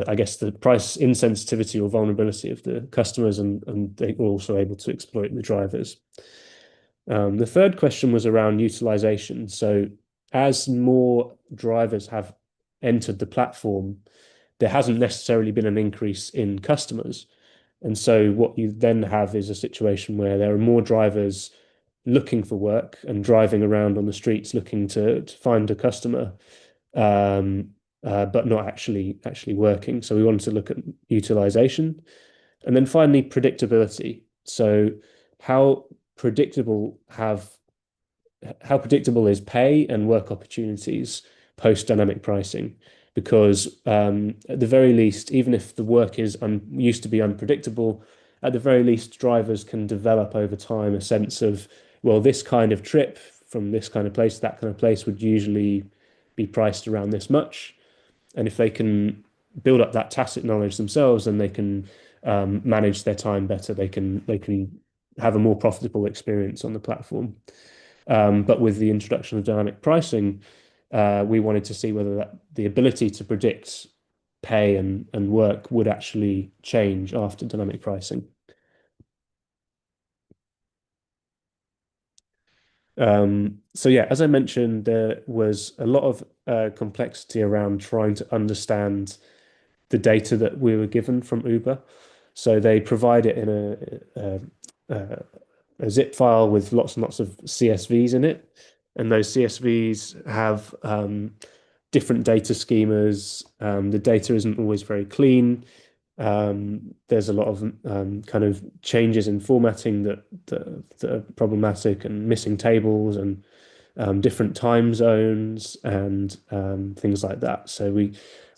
I guess the price insensitivity or vulnerability of the customers, and they're also able to exploit the drivers. The third question was around utilization. So as more drivers have entered the platform, there hasn't necessarily been an increase in customers. And so what you then have is a situation where there are more drivers looking for work and driving around on the streets looking to find a customer, but not actually working. So we wanted to look at utilization. And then finally, predictability. So how predictable is pay and work opportunities post dynamic pricing? Because at the very least, even if the work is used to be unpredictable, at the very least, drivers can develop over time a sense of, well, this kind of trip from this kind of place to that kind of place would usually be priced around this much. And if they can build up that tacit knowledge themselves, then they can manage their time better. They can have a more profitable experience on the platform. But with the introduction of dynamic pricing, we wanted to see whether the ability to predict pay and work would actually change after dynamic pricing. So yeah, as I mentioned, there was a lot of complexity around trying to understand the data that we were given from Uber. So they provide it in a zip file with lots and lots of CSVs in it. And those CSVs have different data schemas. The data isn't always very clean. There's a lot of kind of changes in formatting that are problematic, and missing tables, and different time zones, and things like that. So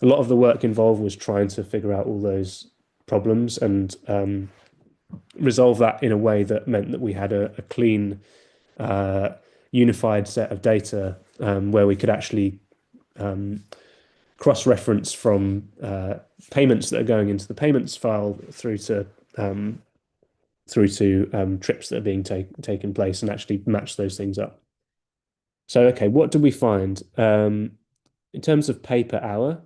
a lot of the work involved was trying to figure out all those problems and resolve that in a way that meant that we had a clean, unified set of data where we could actually cross-reference from payments that are going into the payments file through to trips that are being taken place, and actually match those things up. So, okay, what did we find? In terms of pay per hour,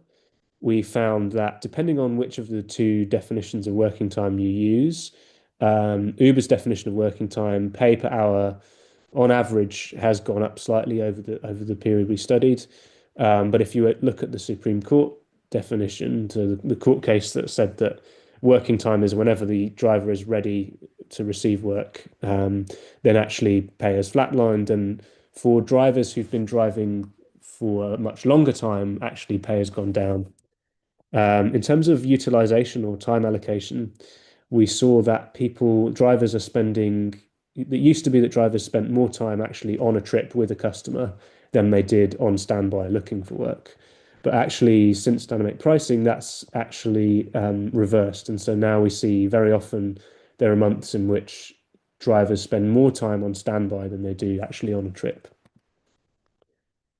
we found that depending on which of the two definitions of working time you use, Uber's definition of working time, pay per hour, on average, has gone up slightly over the period we studied. But if you look at the Supreme Court definition, to the court case that said that working time is whenever the driver is ready to receive work, then actually pay has flatlined. And for drivers who've been driving for a much longer time, actually pay has gone down. In terms of utilization or time allocation, we saw that drivers are spending, it used to be that drivers spent more time actually on a trip with a customer than they did on standby looking for work. But actually, since dynamic pricing, that's actually reversed. And so now we see very often there are months in which drivers spend more time on standby than they do actually on a trip.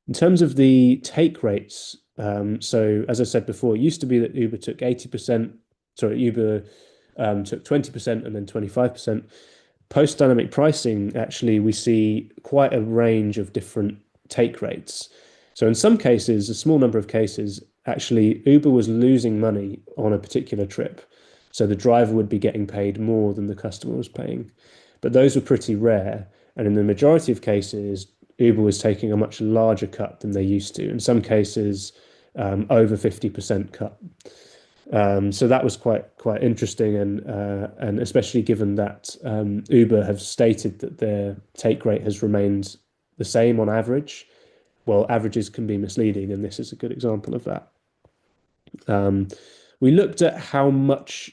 In terms of the take rates, so as I said before, it used to be that Uber took 80%, sorry, Uber took 20% and then 25%. Post dynamic pricing, actually, we see quite a range of different take rates. So in some cases, a small number of cases, actually, Uber was losing money on a particular trip. So the driver would be getting paid more than the customer was paying. But those were pretty rare. And in the majority of cases, Uber was taking a much larger cut than they used to. In some cases, over 50% cut. So that was quite interesting, and especially given that Uber have stated that their take rate has remained the same on average. Well, averages can be misleading, and this is a good example of that. We looked at how much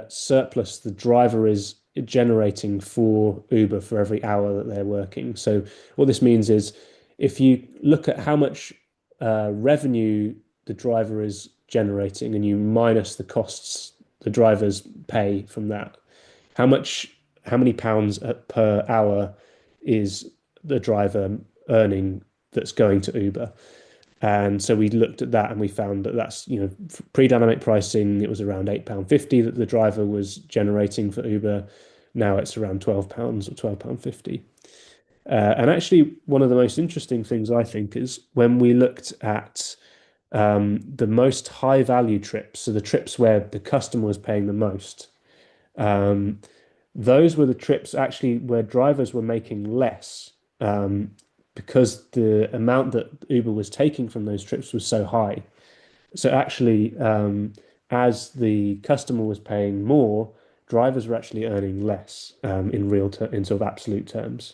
surplus the driver is generating for Uber for every hour that they're working. So what this means is if you look at how much revenue the driver is generating and you minus the costs the drivers pay from that, how much how many pounds per hour is the driver earning that's going to Uber. And so we looked at that and we found that that's, pre-dynamic pricing, it was around £8.50 that the driver was generating for Uber. Now it's around £12 or £12.50. And actually, one of the most interesting things I think is when we looked at the most high value trips, so the trips where the customer was paying the most, those were the trips actually where drivers were making less because the amount that Uber was taking from those trips was so high. So actually, as the customer was paying more, drivers were actually earning less in sort of absolute terms.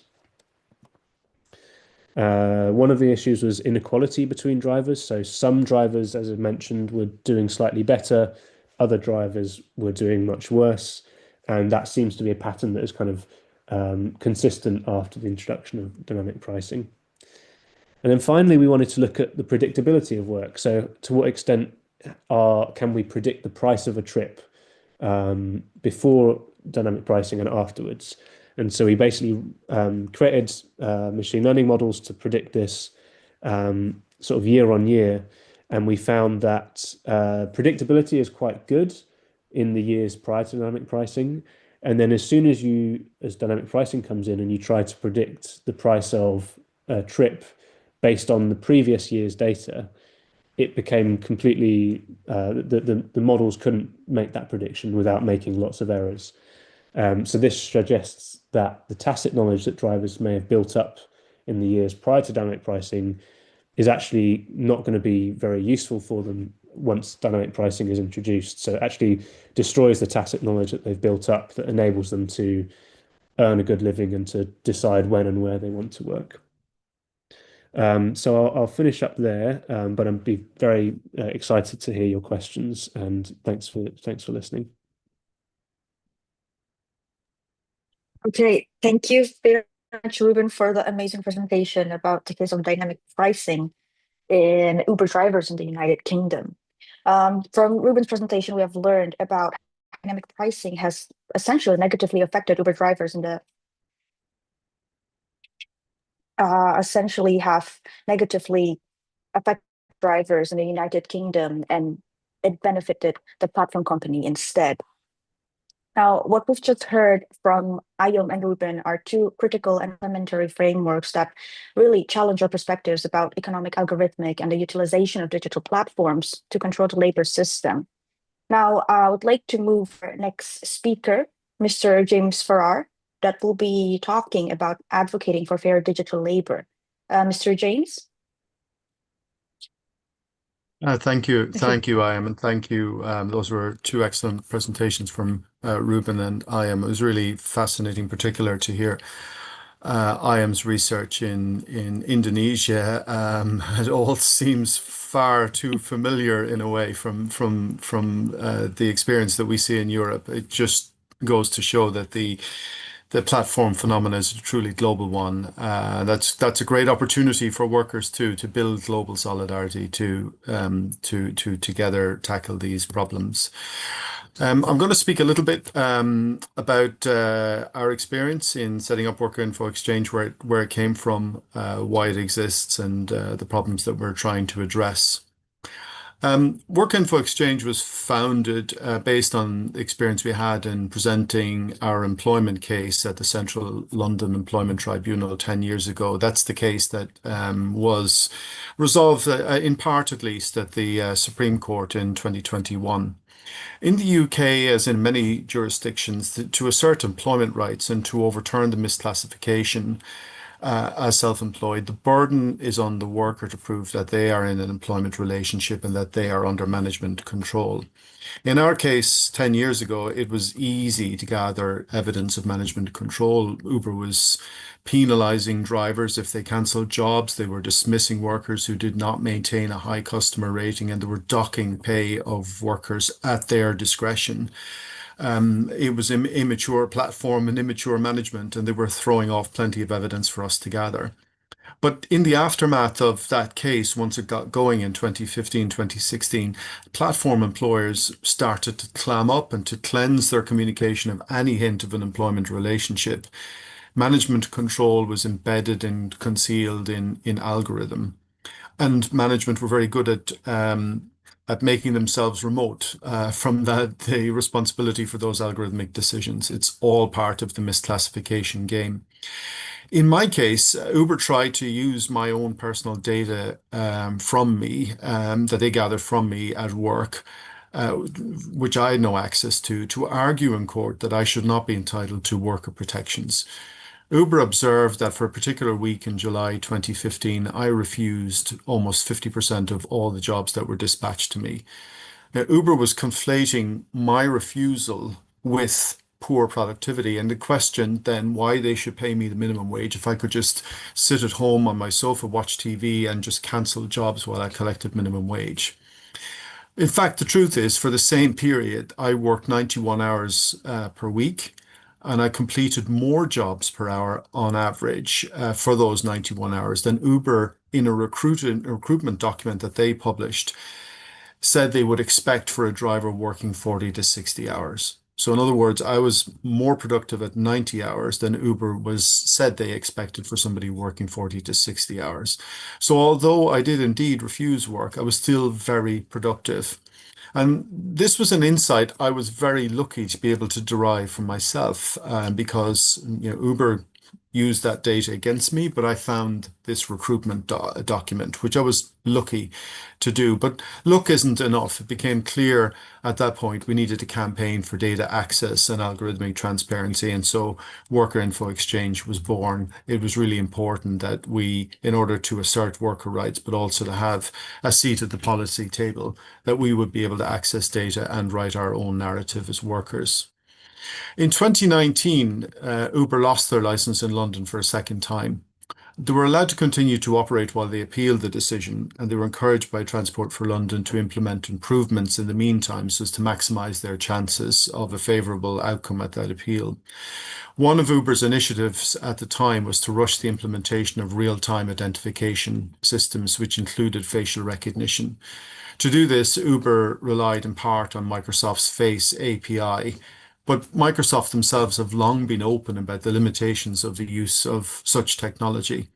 One of the issues was inequality between drivers. So some drivers, as I mentioned, were doing slightly better, other drivers were doing much worse, and that seems to be a pattern that is kind of consistent after the introduction of dynamic pricing. And then finally, we wanted to look at the predictability of work. So to what extent can we predict the price of a trip before dynamic pricing and afterwards? And so we basically created machine learning models to predict this sort of year on year. And we found that predictability is quite good in the years prior to dynamic pricing. And then as soon as dynamic pricing comes in and you try to predict the price of a trip based on the previous year's data, it became completely, the models couldn't make that prediction without making lots of errors. So this suggests that the tacit knowledge that drivers may have built up in the years prior to dynamic pricing is actually not going to be very useful for them once dynamic pricing is introduced. So it actually destroys the tacit knowledge that they've built up that enables them to earn a good living and to decide when and where they want to work. So I'll finish up there, but I'd be very excited to hear your questions, and thanks for listening. Okay, thank you very much, Ruben, for the amazing presentation about the case of dynamic pricing in Uber drivers in the United Kingdom. From Ruben's presentation, we have learned about dynamic pricing has essentially negatively affected Uber drivers in the essentially have negatively affected drivers in the United Kingdom, and it benefited the platform company instead. Now, what we've just heard from Ayom and Ruben are two critical and elementary frameworks that really challenge our perspectives about economic algorithmic and the utilization of digital platforms to control the labor system. Now, I would like to move our next speaker, Mr. James Farrar, that will be talking about advocating for fair digital labor. Mr. James? Thank you, Ayam, and thank you. Those were two excellent presentations from Ruben and Ayam. It was really fascinating, particular to hear Ayam's research in Indonesia. It all seems far too familiar in a way from the experience that we see in Europe. It just goes to show that the platform phenomenon is a truly global one. That's a great opportunity for workers too, to build global solidarity to together tackle these problems. I'm going to speak a little bit about our experience in setting up Worker Info Exchange, where it came from, why it exists, and the problems that we're trying to address. Work Info Exchange was founded based on the experience we had in presenting our employment case at the Central London Employment Tribunal 10 years ago. That's the case that was resolved, in part at least, at the Supreme Court in 2021. In the UK, as in many jurisdictions, to assert employment rights and to overturn the misclassification as self-employed, the burden is on the worker to prove that they are in an employment relationship and that they are under management control. In our case, 10 years ago, it was easy to gather evidence of management control. Uber was penalizing drivers if they cancelled jobs. They were dismissing workers who did not maintain a high customer rating, and they were docking pay of workers at their discretion. It was an immature platform and immature management, and they were throwing off plenty of evidence for us to gather. But in the aftermath of that case, once it got going in 2015, 2016, platform employers started to clam up and to cleanse their communication of any hint of an employment relationship. Management control was embedded and concealed in algorithm. And management were very good at making themselves remote from the responsibility for those algorithmic decisions. It's all part of the misclassification game. In my case, Uber tried to use my own personal data from me that they gathered from me at work, which I had no access to argue in court that I should not be entitled to worker protections. Uber observed that for a particular week in July 2015, I refused almost 50% of all the jobs that were dispatched to me. Now, Uber was conflating my refusal with poor productivity, and the question then why they should pay me the minimum wage if I could just sit at home on my sofa, watch TV, and just cancel jobs while I collected minimum wage. In fact, the truth is, for the same period, I worked 91 hours per week, and I completed more jobs per hour on average for those 91 hours than Uber in a recruitment document that they published said they would expect for a driver working 40 to 60 hours. So in other words, I was more productive at 90 hours than Uber was said they expected for somebody working 40 to 60 hours. So although I did indeed refuse work, I was still very productive. And this was an insight I was very lucky to be able to derive from myself because Uber used that data against me, but I found this recruitment document, which I was lucky to do. But luck isn't enough. It became clear at that point we needed a campaign for data access and algorithmic transparency. And so Worker Info Exchange was born. It was really important that we, in order to assert worker rights, but also to have a seat at the policy table, that we would be able to access data and write our own narrative as workers. In 2019, Uber lost their license in London for a second time. They were allowed to continue to operate while they appealed the decision, and they were encouraged by Transport for London to implement improvements in the meantime so as to maximise their chances of a favourable outcome at that appeal. One of Uber's initiatives at the time was to rush the implementation of real-time identification systems, which included facial recognition. To do this, Uber relied in part on Microsoft's Face API, but Microsoft themselves have long been open about the limitations of the use of such technology.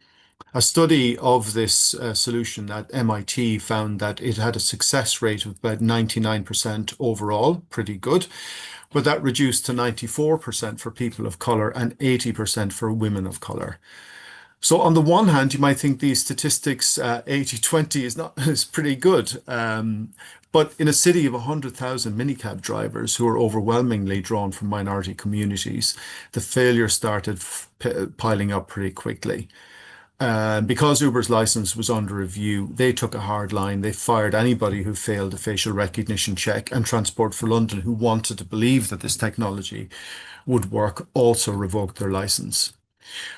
A study of this solution at MIT found that it had a success rate of about 99% overall, pretty good, but that reduced to 94% for people of color and 80% for women of color. So on the one hand, you might think these statistics, 80-20 is pretty good. But in a city of 100,000 minicab drivers who are overwhelmingly drawn from minority communities, the failure started piling up pretty quickly. Because Uber's license was under review, they took a hard line. They fired anybody who failed a facial recognition check, and Transport for London, who wanted to believe that this technology would work, also revoked their license.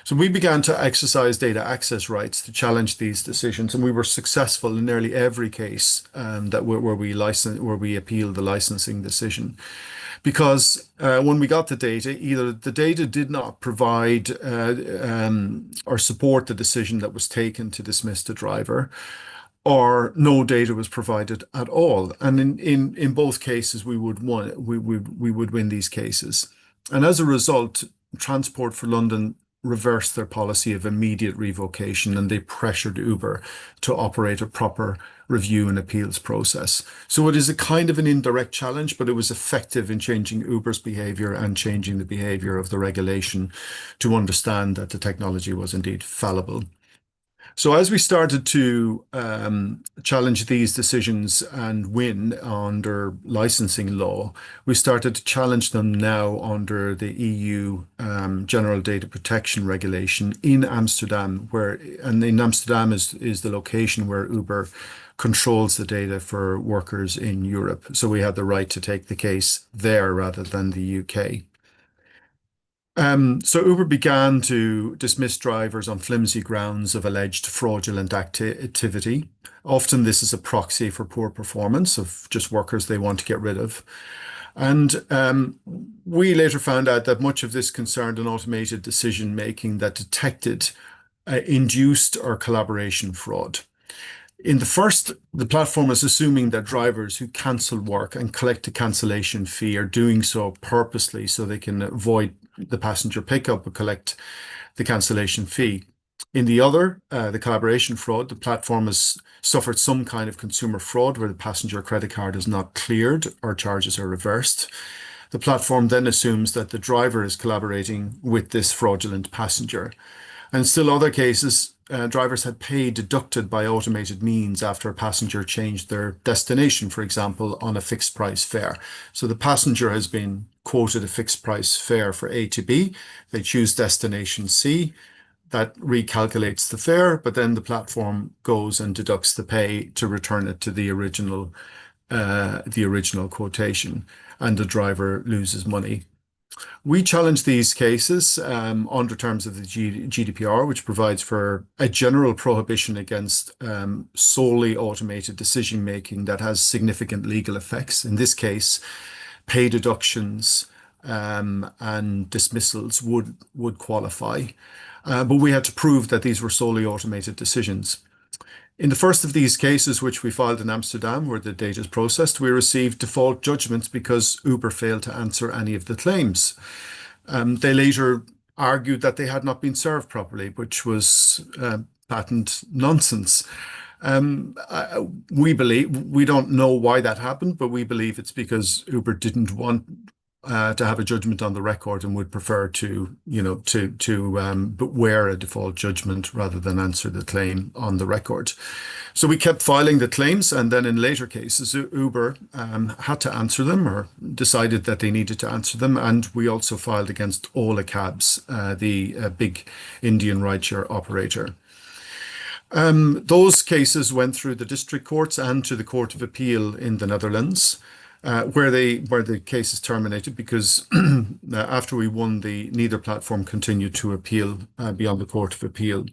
So we began to exercise data access rights to challenge these decisions, and we were successful in nearly every case where we appealed the licensing decision. Because when we got the data, either the data did not provide or support the decision that was taken to dismiss the driver, or no data was provided at all. And in both cases, we would win these cases. And as a result, Transport for London reversed their policy of immediate revocation, and they pressured Uber to operate a proper review and appeals process. So it is a kind of an indirect challenge, but it was effective in changing Uber's behavior and changing the behavior of the regulation to understand that the technology was indeed fallible. So as we started to challenge these decisions and win under licensing law, we started to challenge them now under the EU General Data Protection Regulation in Amsterdam, and in Amsterdam is the location where Uber controls the data for workers in Europe. So we had the right to take the case there rather than the UK. So Uber began to dismiss drivers on flimsy grounds of alleged fraudulent activity. Often this is a proxy for poor performance of just workers they want to get rid of. And we later found out that much of this concerned an automated decision-making that detected induced or collaboration fraud. In the first, the platform is assuming that drivers who cancel work and collect a cancellation fee are doing so purposely so they can avoid the passenger pickup or collect the cancellation fee. In the other, the collaboration fraud, the platform has suffered some kind of consumer fraud where the passenger credit card is not cleared or charges are reversed. The platform then assumes that the driver is collaborating with this fraudulent passenger. And still other cases, drivers had pay deducted by automated means after a passenger changed their destination, for example, on a fixed price fare. So the passenger has been quoted a fixed price fare for A to B. They choose destination C. That recalculates the fare, but then the platform goes and deducts the pay to return it to the original quotation, and the driver loses money. We challenge these cases under terms of the GDPR, which provides for a general prohibition against solely automated decision making that has significant legal effects. In this case, pay deductions and dismissals would qualify. But we had to prove that these were solely automated decisions. In the first of these cases, which we filed in Amsterdam, where the data is processed, we received default judgments because Uber failed to answer any of the claims. They later argued that they had not been served properly, which was patent nonsense. We don't know why that happened, but we believe it's because Uber didn't want to have a judgment on the record and would prefer to wear a default judgment rather than answer the claim on the record. So we kept filing the claims, and then in later cases, Uber had to answer them or decided that they needed to answer them. And we also filed against Ola Cabs, the big Indian rideshare operator. Those cases went through the district courts and to the Court of Appeal in the Netherlands, where the case is terminated because after we won, neither platform continued to appeal beyond the Court of Appeal.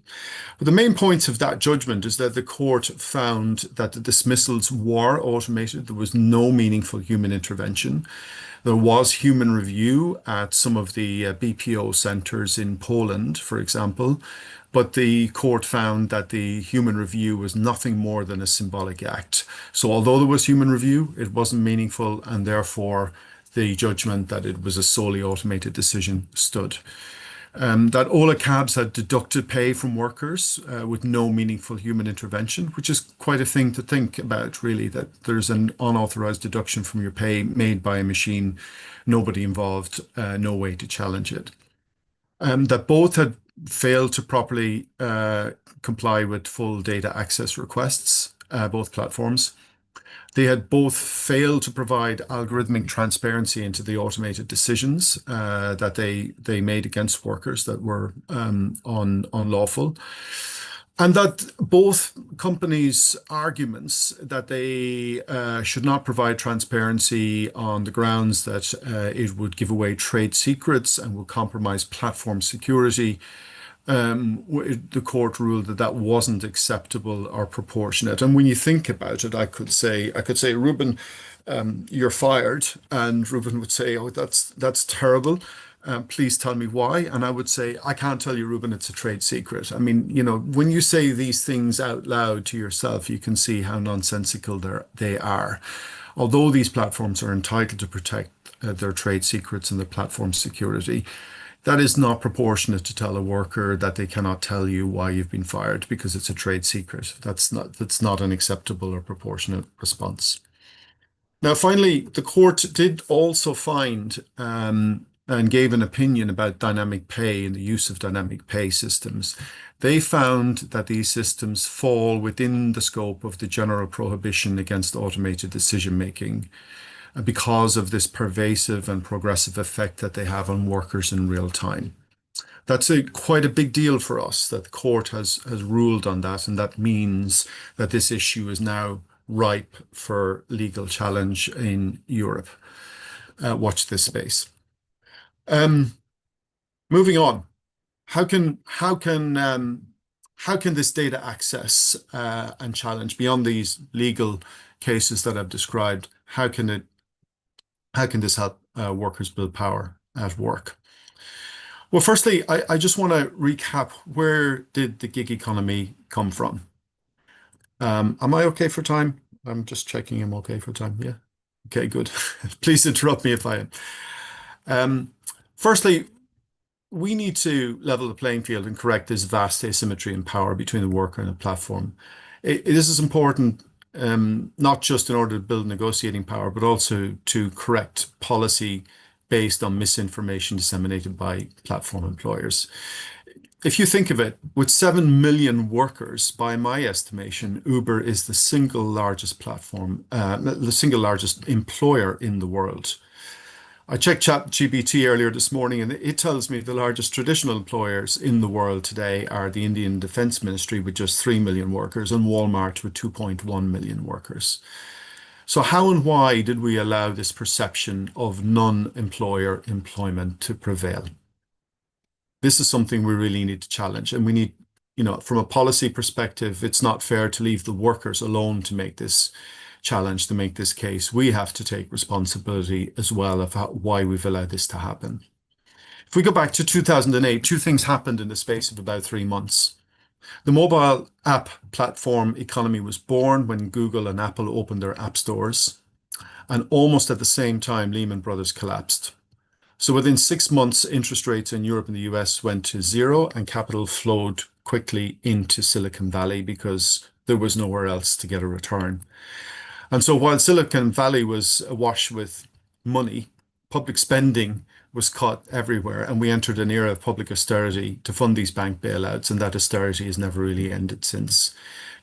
But the main points of that judgment is that the court found that the dismissals were automated. There was no meaningful human intervention. There was human review at some of the BPO centers in Poland, for example, but the court found that the human review was nothing more than a symbolic act. So although there was human review, it wasn't meaningful, and therefore the judgment that it was a solely automated decision stood. That Ola Cabs had deducted pay from workers with no meaningful human intervention, which is quite a thing to think about, really, that there's an unauthorized deduction from your pay made by a machine, nobody involved, no way to challenge it. That both had failed to properly comply with full data access requests, both platforms. They had both failed to provide algorithmic transparency into the automated decisions that they made against workers that were unlawful. And that both companies' arguments that they should not provide transparency on the grounds that it would give away trade secrets and would compromise platform security, the court ruled that that wasn't acceptable or proportionate. And when you think about it, I could say, Ruben, you're fired, and Ruben would say, oh, that's terrible. Please tell me why. And I would say, I can't tell you, Ruben, it's a trade secret. I mean, when you say these things out loud to yourself, you can see how nonsensical they are. Although these platforms are entitled to protect their trade secrets and their platform security, that is not proportionate to tell a worker that they cannot tell you why you've been fired because it's a trade secret. That's not an acceptable or proportionate response. Now, finally, the court did also find and gave an opinion about dynamic pay and the use of dynamic pay systems. They found that these systems fall within the scope of the general prohibition against automated decision-making because of this pervasive and progressive effect that they have on workers in real time. That's quite a big deal for us that the court has ruled on that, and that means that this issue is now ripe for legal challenge in Europe. Watch this space. Moving on, how can this data access and challenge beyond these legal cases that I've described? How can this help workers build power at work? Well, firstly, I just want to recap, where did the gig economy come from? Am I okay for time? I'm just checking I'm okay for time. Yeah. Okay, good. Please interrupt me if I am. Um, Firstly, we need to level the playing field and correct this vast asymmetry in power between the worker and the platform. This is important, not just in order to build negotiating power, but also to correct policy based on misinformation disseminated by platform employers. If you think of it, with 7 million workers, by my estimation, Uber is the single largest platform, the single largest employer in the world. I checked ChatGPT earlier this morning, and it tells me the largest traditional employers in the world today are the Indian Defense Ministry with just 3 million workers and Walmart with 2.1 million workers. So how and why did we allow this perception of non-employer employment to prevail? This is something we really need to challenge, and we need, from a policy perspective, it's not fair to leave the workers alone to make this challenge, to make this case. We have to take responsibility as well of why we've allowed this to happen. If we go back to 2008, two things happened in the space of about 3 months. The mobile app platform economy was born when Google and Apple opened their app stores, and almost at the same time, Lehman Brothers collapsed. So within 6 months, interest rates in Europe and the US went to zero, and capital flowed quickly into Silicon Valley because there was nowhere else to get a return. And so while Silicon Valley was awash with money, public spending was cut everywhere, and we entered an era of public austerity to fund these bank bailouts, and that austerity has never really ended since.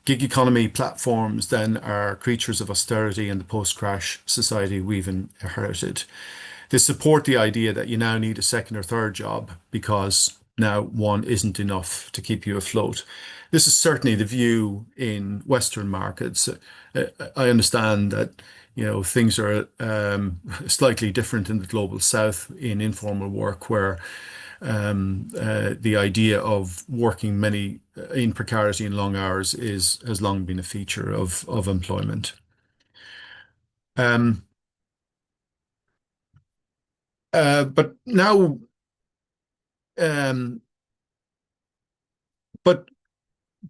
Gig economy platforms then are creatures of austerity and the post-crash society we've inherited. They support the idea that you now need a second or third job because now one isn't enough to keep you afloat. This is certainly the view in Western markets. I understand that things are slightly different in the global South in informal work, where the idea of working many in precarity and long hours has long been a feature of employment. But now, but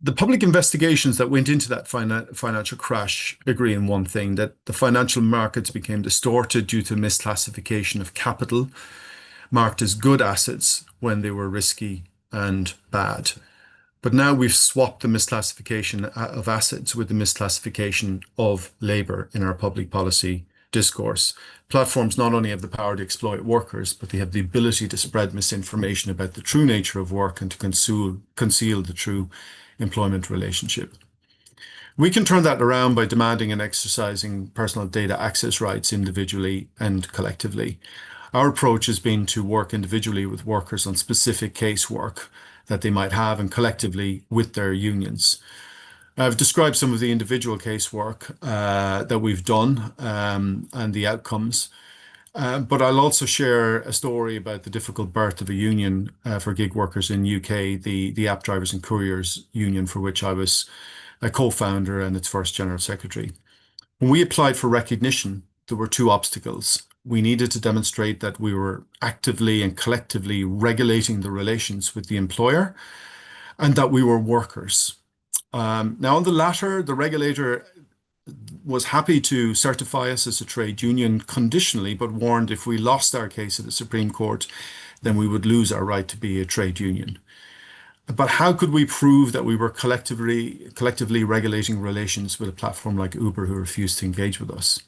the public investigations that went into that financial crash agree in one thing, that the financial markets became distorted due to misclassification of capital, marked as good assets when they were risky and bad. But now we've swapped the misclassification of assets with the misclassification of labor in our public policy discourse. Platforms not only have the power to exploit workers, but they have the ability to spread misinformation about the true nature of work and to conceal the true employment relationship. We can turn that around by demanding and exercising personal data access rights individually and collectively. Our approach has been to work individually with workers on specific casework that they might have, and collectively with their unions. I've described some of the individual casework that we've done and the outcomes, but I'll also share a story about the difficult birth of a union for gig workers in UK, the App Drivers and Couriers Union, for which I was a co-founder and its first general secretary. When we applied for recognition, there were two obstacles. We needed to demonstrate that we were actively and collectively regulating the relations with the employer, and that we were workers. Now, on the latter, the regulator was happy to certify us as a trade union conditionally, but warned if we lost our case at the Supreme Court, then we would lose our right to be a trade union. But how could we prove that we were collectively regulating relations with a platform like Uber, who refused to engage with us?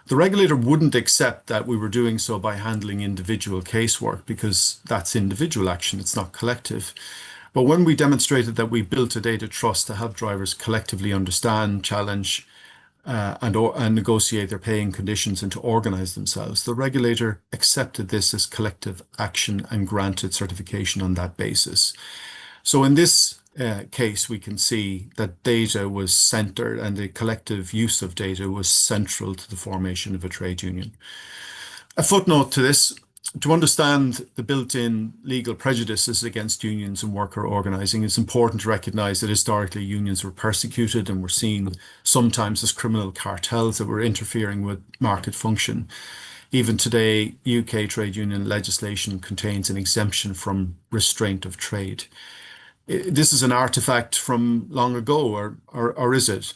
The regulator wouldn't accept that we were doing so by handling individual casework, because that's individual action, it's not collective. But when we demonstrated that we built a data trust to help drivers collectively understand, challenge, and negotiate their paying conditions and to organize themselves, the regulator accepted this as collective action and granted certification on that basis. So in this case, we can see that data was centered, and the collective use of data was central to the formation of a trade union. A footnote to this: to understand the built-in legal prejudices against unions and worker organizing, it's important to recognize that historically unions were persecuted and were seen sometimes as criminal cartels that were interfering with market function. Even today, UK trade union legislation contains an exemption from restraint of trade. This is an artifact from long ago, or is it?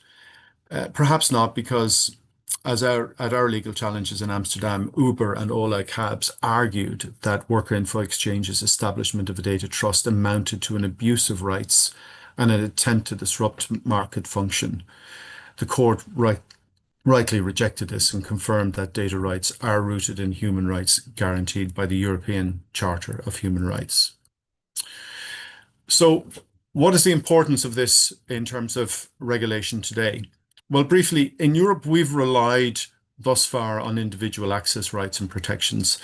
Perhaps not, because at our legal challenges in Amsterdam, Uber and Ola Cabs argued that Worker Info Exchange's establishment of a data trust amounted to an abuse of rights and an attempt to disrupt market function. The court rightly rejected this and confirmed that data rights are rooted in human rights guaranteed by the European Charter of Human Rights. So, what is the importance of this in terms of regulation today? Well, briefly, in Europe, we've relied thus far on individual access rights and protections.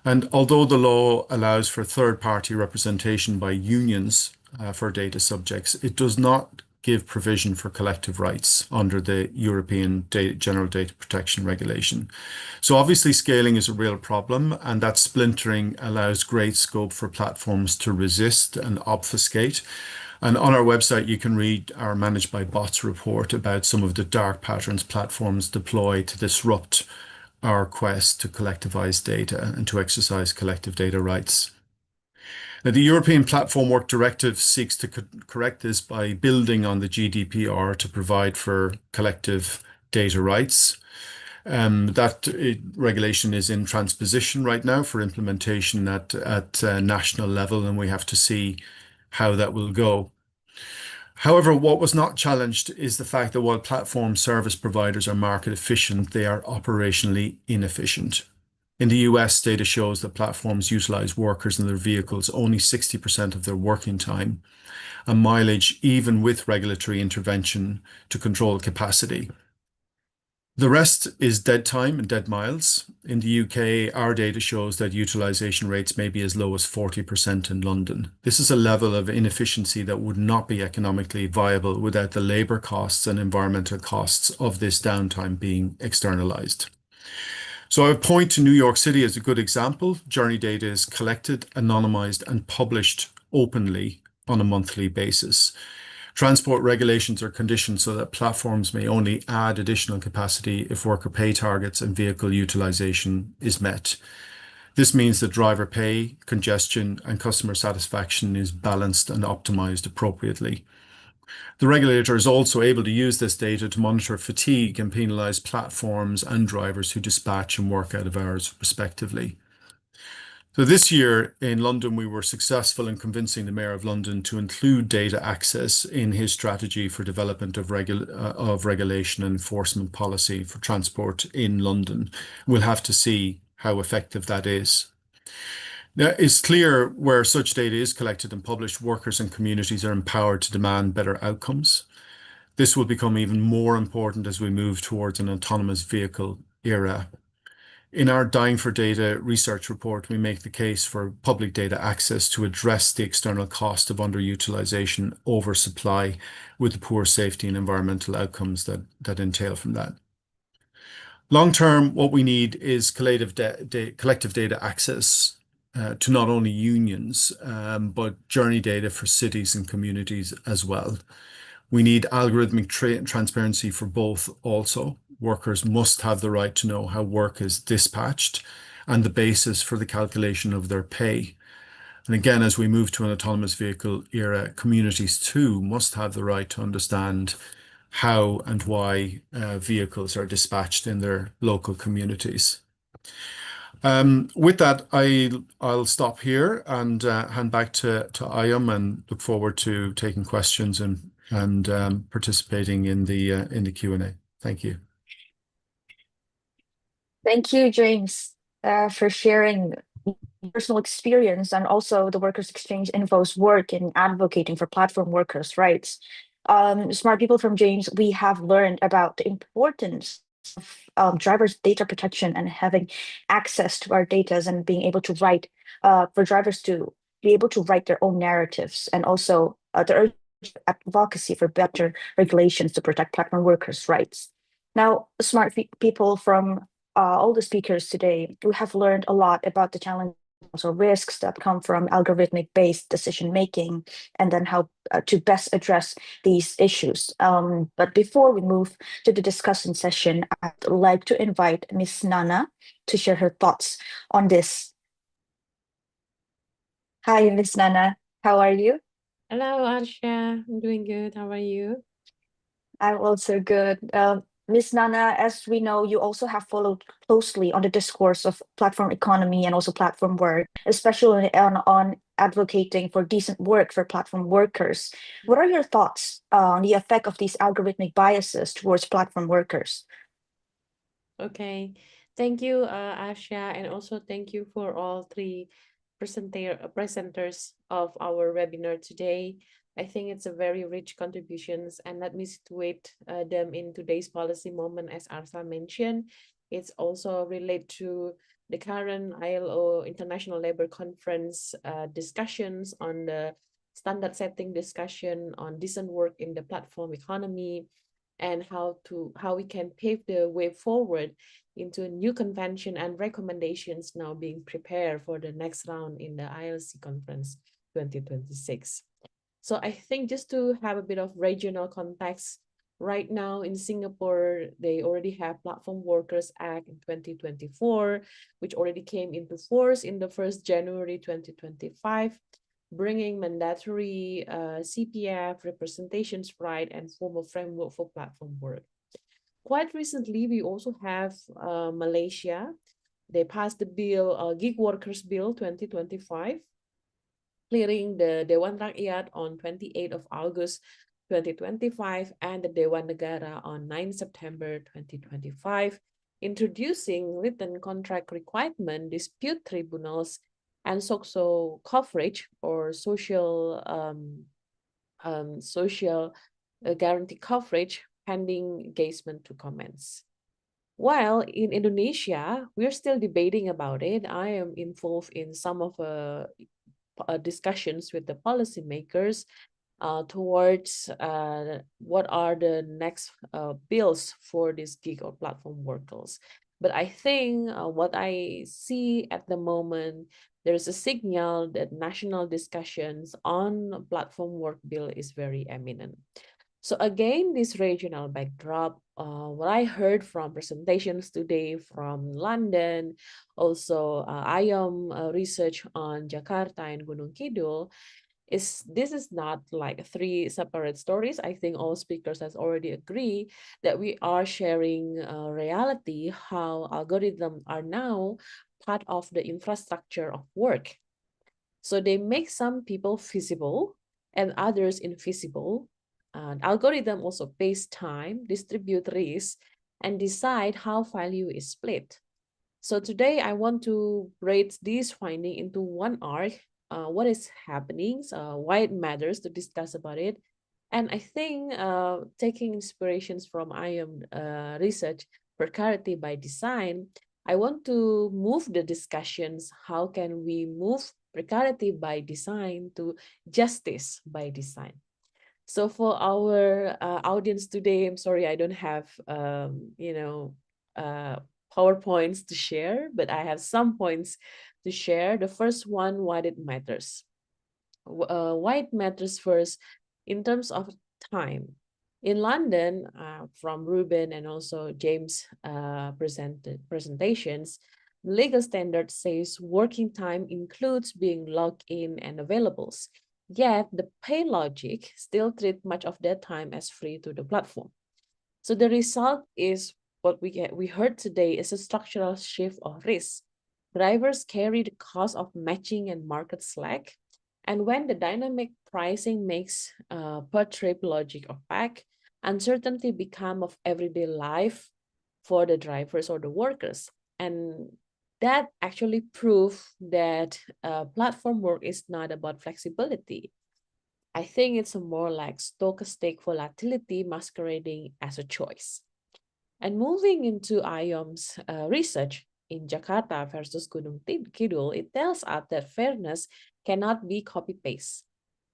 And although the law allows for third-party representation by unions for data subjects, it does not give provision for collective rights under the European General Data Protection Regulation. So obviously scaling is a real problem, and that splintering allows great scope for platforms to resist and obfuscate. And on our website, you can read our Managed by Bots report about some of the dark patterns platforms deploy to disrupt our quest to collectivize data and to exercise collective data rights. Now, the European Platform Work Directive seeks to correct this by building on the GDPR to provide for collective data rights. That regulation is in transposition right now for implementation at national level, and we have to see how that will go. However, what was not challenged is the fact that while platform service providers are market efficient, they are operationally inefficient. In the US, data shows that platforms utilize workers in their vehicles only 60% of their working time, and mileage even with regulatory intervention to control capacity. The rest is dead time and dead miles. In the UK, our data shows that utilization rates may be as low as 40% in London. This is a level of inefficiency that would not be economically viable without the labour costs and environmental costs of this downtime being externalized. So I would point to New York City as a good example. Journey data is collected, anonymized, and published openly on a monthly basis. Transport regulations are conditioned so that platforms may only add additional capacity if worker pay targets and vehicle utilization is met. This means that driver pay, congestion, and customer satisfaction is balanced and optimized appropriately. The regulator is also able to use this data to monitor fatigue and penalize platforms and drivers who dispatch and work out of hours, respectively. So this year in London, we were successful in convincing the Mayor of London to include data access in his strategy for development of regulation and enforcement policy for transport in London. We'll have to see how effective that is. Now, it's clear where such data is collected and published, workers and communities are empowered to demand better outcomes. This will become even more important as we move towards an autonomous vehicle era. In our Dying for Data research report, we make the case for public data access to address the external cost of underutilization, oversupply, with the poor safety and environmental outcomes that entail from that. Long term, what we need is collective data access to not only unions, but journey data for cities and communities as well. We need algorithmic transparency for both also. Workers must have the right to know how work is dispatched and the basis for the calculation of their pay. And again, as we move to an autonomous vehicle era, communities too must have the right to understand how and why vehicles are dispatched in their local communities. With that, I'll stop here and hand back to Ayam and look forward to taking questions and participating in the Q&A. Thank you. Thank you, James, for sharing personal experience and also the Workers Exchange Info's work in advocating for platform workers' rights. Smart people from James, we have learned about the importance of drivers' data protection and having access to our data and being able to write, for drivers to be able to write their own narratives, and also the urgent advocacy for better regulations to protect platform workers' rights. Now, smart people from all the speakers today, we have learned a lot about the challenges also risks that come from algorithmic-based decision making, and then how to best address these issues. But before we move to the discussion session, I'd like to invite Ms. Nana to share her thoughts on this. Hi, Ms. Nana. How are you? Hello, Arsha. I'm doing good. How are you? I'm also good. Ms. Nana, as we know, you also have followed closely on the discourse of platform economy and also platform work, especially on advocating for decent work for platform workers. What are your thoughts on the effect of these algorithmic biases towards platform workers? Okay. Thank you, Arsha, and also thank you for all three presenters of our webinar today. I think it's a very rich contributions, and let me situate them in today's policy moment, as Arsha mentioned. It's also related to the current ILO International Labor Conference discussions on the standard setting discussion on decent work in the platform economy, and how we can pave the way forward into a new convention and recommendations now being prepared for the next round in the ILC conference 2026. So I think just to have a bit of regional context, right now in Singapore, they already have Platform Workers Act in 2024, which already came into force in the 1st January 2025, bringing mandatory CPF, representations right, and formal framework for platform work. Quite recently, we also have Malaysia. They passed the bill, Gig Workers Bill 2025, clearing the Dewan Rakyat on 28th of August 2025 and the Dewan Negara on 9 September 2025, introducing written contract requirement, dispute tribunals, and SOCSO coverage or social guarantee coverage pending engagement to commence. While in Indonesia, we're still debating about it. I am involved in some of discussions with the policymakers towards what are the next bills for these gig or platform workers. But I think what I see at the moment, there's a signal that national discussions on platform work bill is very eminent. So again, this regional backdrop, what I heard from presentations today from London, also IOM research on Jakarta and Gunung Kidul, this is not like three separate stories. I think all speakers has already agreed that we are sharing reality, how algorithms are now part of the infrastructure of work. So they make some people visible and others invisible. And algorithm also base time, distribute risk, and decide how value is split. So today I want to break this finding into one arc, what is happening, why it matters to discuss about it. And I think taking inspirations from IOM research, precarity by design, I want to move the discussions, how can we move precarity by design to justice by design. So for our audience today, I'm sorry, I don't have, PowerPoints to share, but I have some points to share. The first one, why it matters. Why it matters first in terms of time. In London, from Ruben and also James presentations, legal standard says working time includes being logged in and availables. Yet the pay logic still treat much of that time as free to the platform. So the result is what we heard today is a structural shift of risk. Drivers carry the cost of matching and market slack. And when the dynamic pricing makes per trip logic opaque, uncertainty become of everyday life for the drivers or the workers. And that actually prove that platform work is not about flexibility. I think it's more like stochastic volatility masquerading as a choice. And moving into IOM's research in Jakarta versus Gunung Kidul, it tells us that fairness cannot be copy-paste.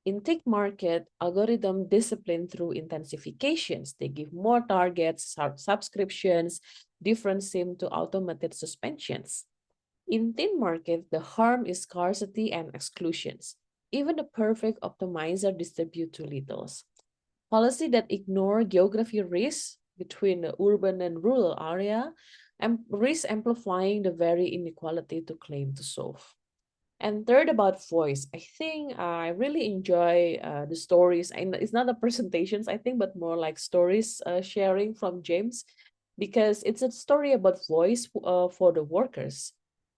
In tech market, algorithm discipline through intensifications. They give more targets, subscriptions, different SIM to automated suspensions. In thin market, the harm is scarcity and exclusions. Even the perfect optimizer distribute too little. Policy that ignore geography risks between the urban and rural area and risk amplifying the very inequality to claim to solve. And third, about voice, I think I really enjoy the stories. And it's not the presentations, I think, but more like stories sharing from James, because it's a story about voice for the workers.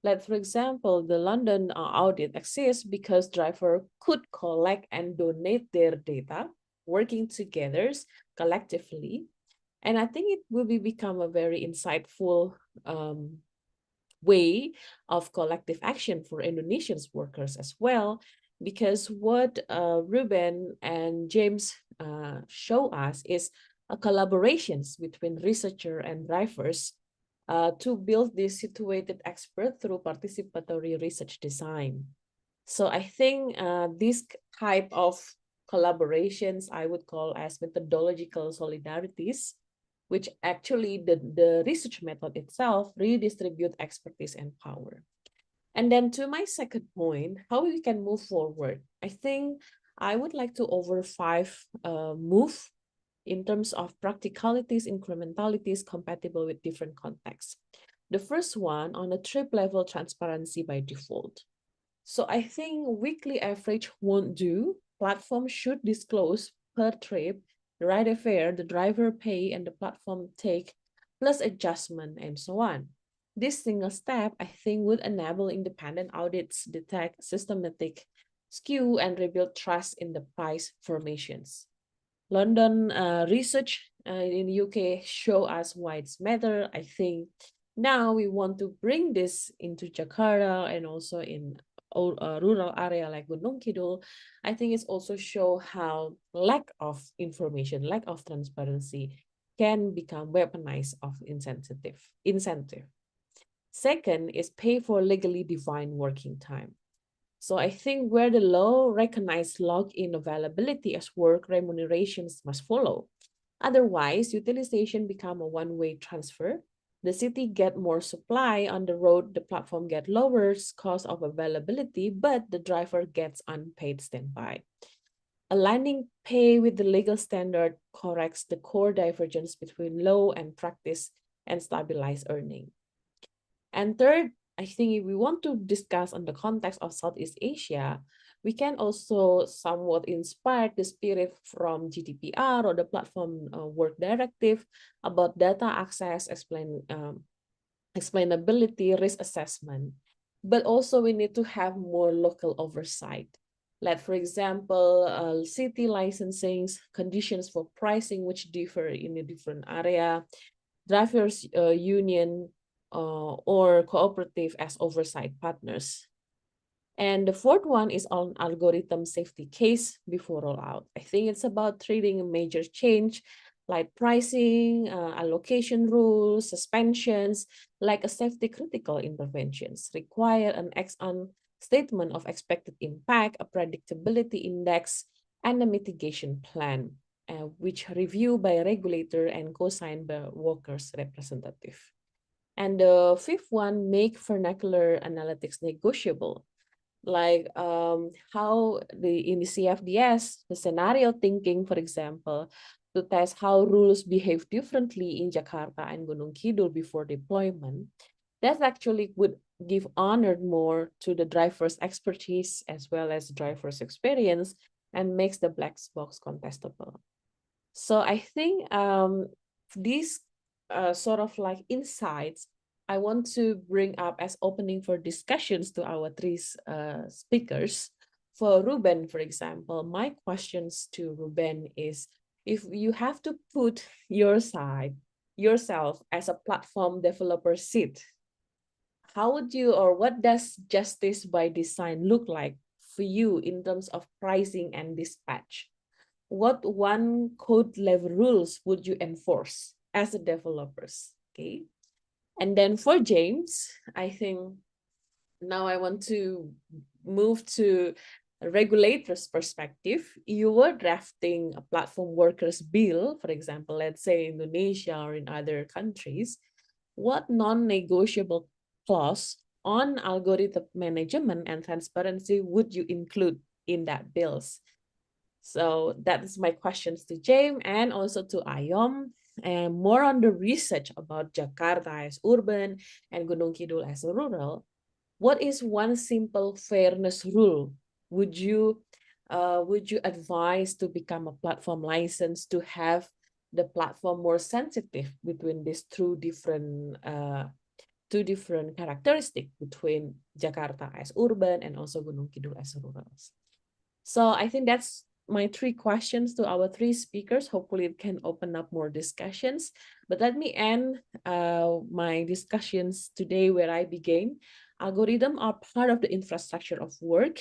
Like, for example, the London audit exists because driver could collect and donate their data, working together collectively. And I think it will become a very insightful way of collective action for Indonesian workers as well, because what Ruben and James show us is a collaborations between researcher and drivers to build this situated expert through participatory research design. So I think this type of collaborations I would call as methodological solidarities, which actually the research method itself redistribute expertise and power. And then to my second point, how we can move forward. I think I would like to over five move in terms of practicalities, incrementalities compatible with different contexts. The first one on a trip level transparency by default. So I think weekly average won't do. Platform should disclose per trip the rider fare, the driver pay, and the platform take, plus adjustment and so on. This single step, I think, would enable independent audits detect systematic skew and rebuild trust in the price formations. London research in the UK show us why it's matter. I think now we want to bring this into Jakarta and also in rural area like Gunung Kidul. I think it's also show how lack of information, lack of transparency can become weaponized of incentive. Second is pay for legally defined working time. So I think where the law recognizes log-in availability as work, remunerations must follow. Otherwise, utilization become a one-way transfer. The city get more supply on the road, the platform get lower cost of availability, but the driver gets unpaid standby. Aligning pay with the legal standard corrects the core divergence between law and practice and stabilize earning. And third, I think if we want to discuss on the context of Southeast Asia, we can also somewhat inspire the spirit from GDPR or the Platform Work Directive about data access, explainability, risk assessment. But also we need to have more local oversight. Like, for example, city licensing, conditions for pricing, which differ in a different area, drivers union, or cooperative as oversight partners. And the fourth one is on algorithm safety case before rollout. I think it's about treating a major change like pricing, allocation rules, suspensions, like a safety critical interventions, require an ex-ante statement of expected impact, a predictability index, and a mitigation plan, which review by a regulator and co-signed by workers' representative. And the fifth one, make vernacular analytics negotiable. Like how in the CFDS, the scenario thinking, for example, to test how rules behave differently in Jakarta and Gunung Kidul before deployment, that actually would give honor more to the driver's expertise as well as driver's experience and makes the black box contestable. So I think these sort of like insights I want to bring up as opening for discussions to our three speakers. For Ruben, for example, my questions to Ruben is, if you have to put yourself as a platform developer seat, how would you, or what does justice by design look like for you in terms of pricing and dispatch? What one code level rules would you enforce as a developers? Okay. And then for James, I think now I want to move to a regulator's perspective. You were drafting a platform workers bill, for example, let's say Indonesia or in other countries. What non-negotiable clause on algorithm management and transparency would you include in that bills? So that is my questions to James and also to Ayom, and more on the research about Jakarta as urban and Gunung Kidul as rural. What is one simple fairness rule would you advise to become a platform license to have the platform more sensitive between these two different characteristics between Jakarta as urban and also Gunung Kidul as rural? So I think that's my 3 questions to our 3 speakers. Hopefully it can open up more discussions. But let me end my discussions today where I began. Algorithms are part of the infrastructure of work.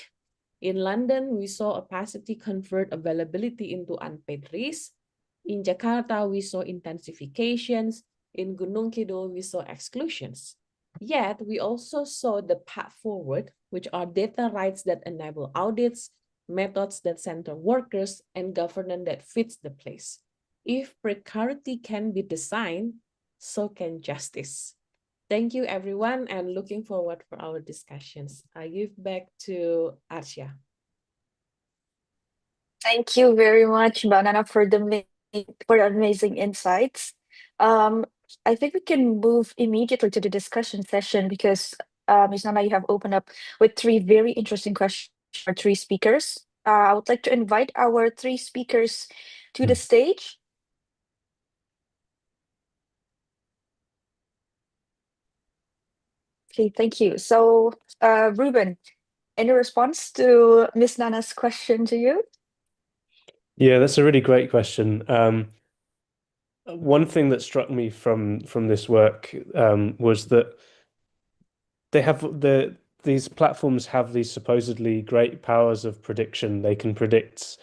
In London, we saw opacity convert availability into unpaid risk. In Jakarta, we saw intensifications. In Gunung Kidul, we saw exclusions. Yet, we also saw the path forward, which are data rights that enable audits, methods that center workers, and governance that fits the place. If precarity can be designed, so can justice. Thank you, everyone, and looking forward for our discussions. I give back to Arsha. Thank you very much, Banana, for the amazing insights. I think we can move immediately to the discussion session because Ms. Nana, you have opened up with 3 very interesting questions for 3 speakers. I would like to invite our 3 speakers to the stage. Okay, thank you. So, Ruben, any response to Ms. Nana's question to you? Yeah, that's a really great question. One thing that struck me from this work was that these platforms have these supposedly great powers of prediction. They can predict,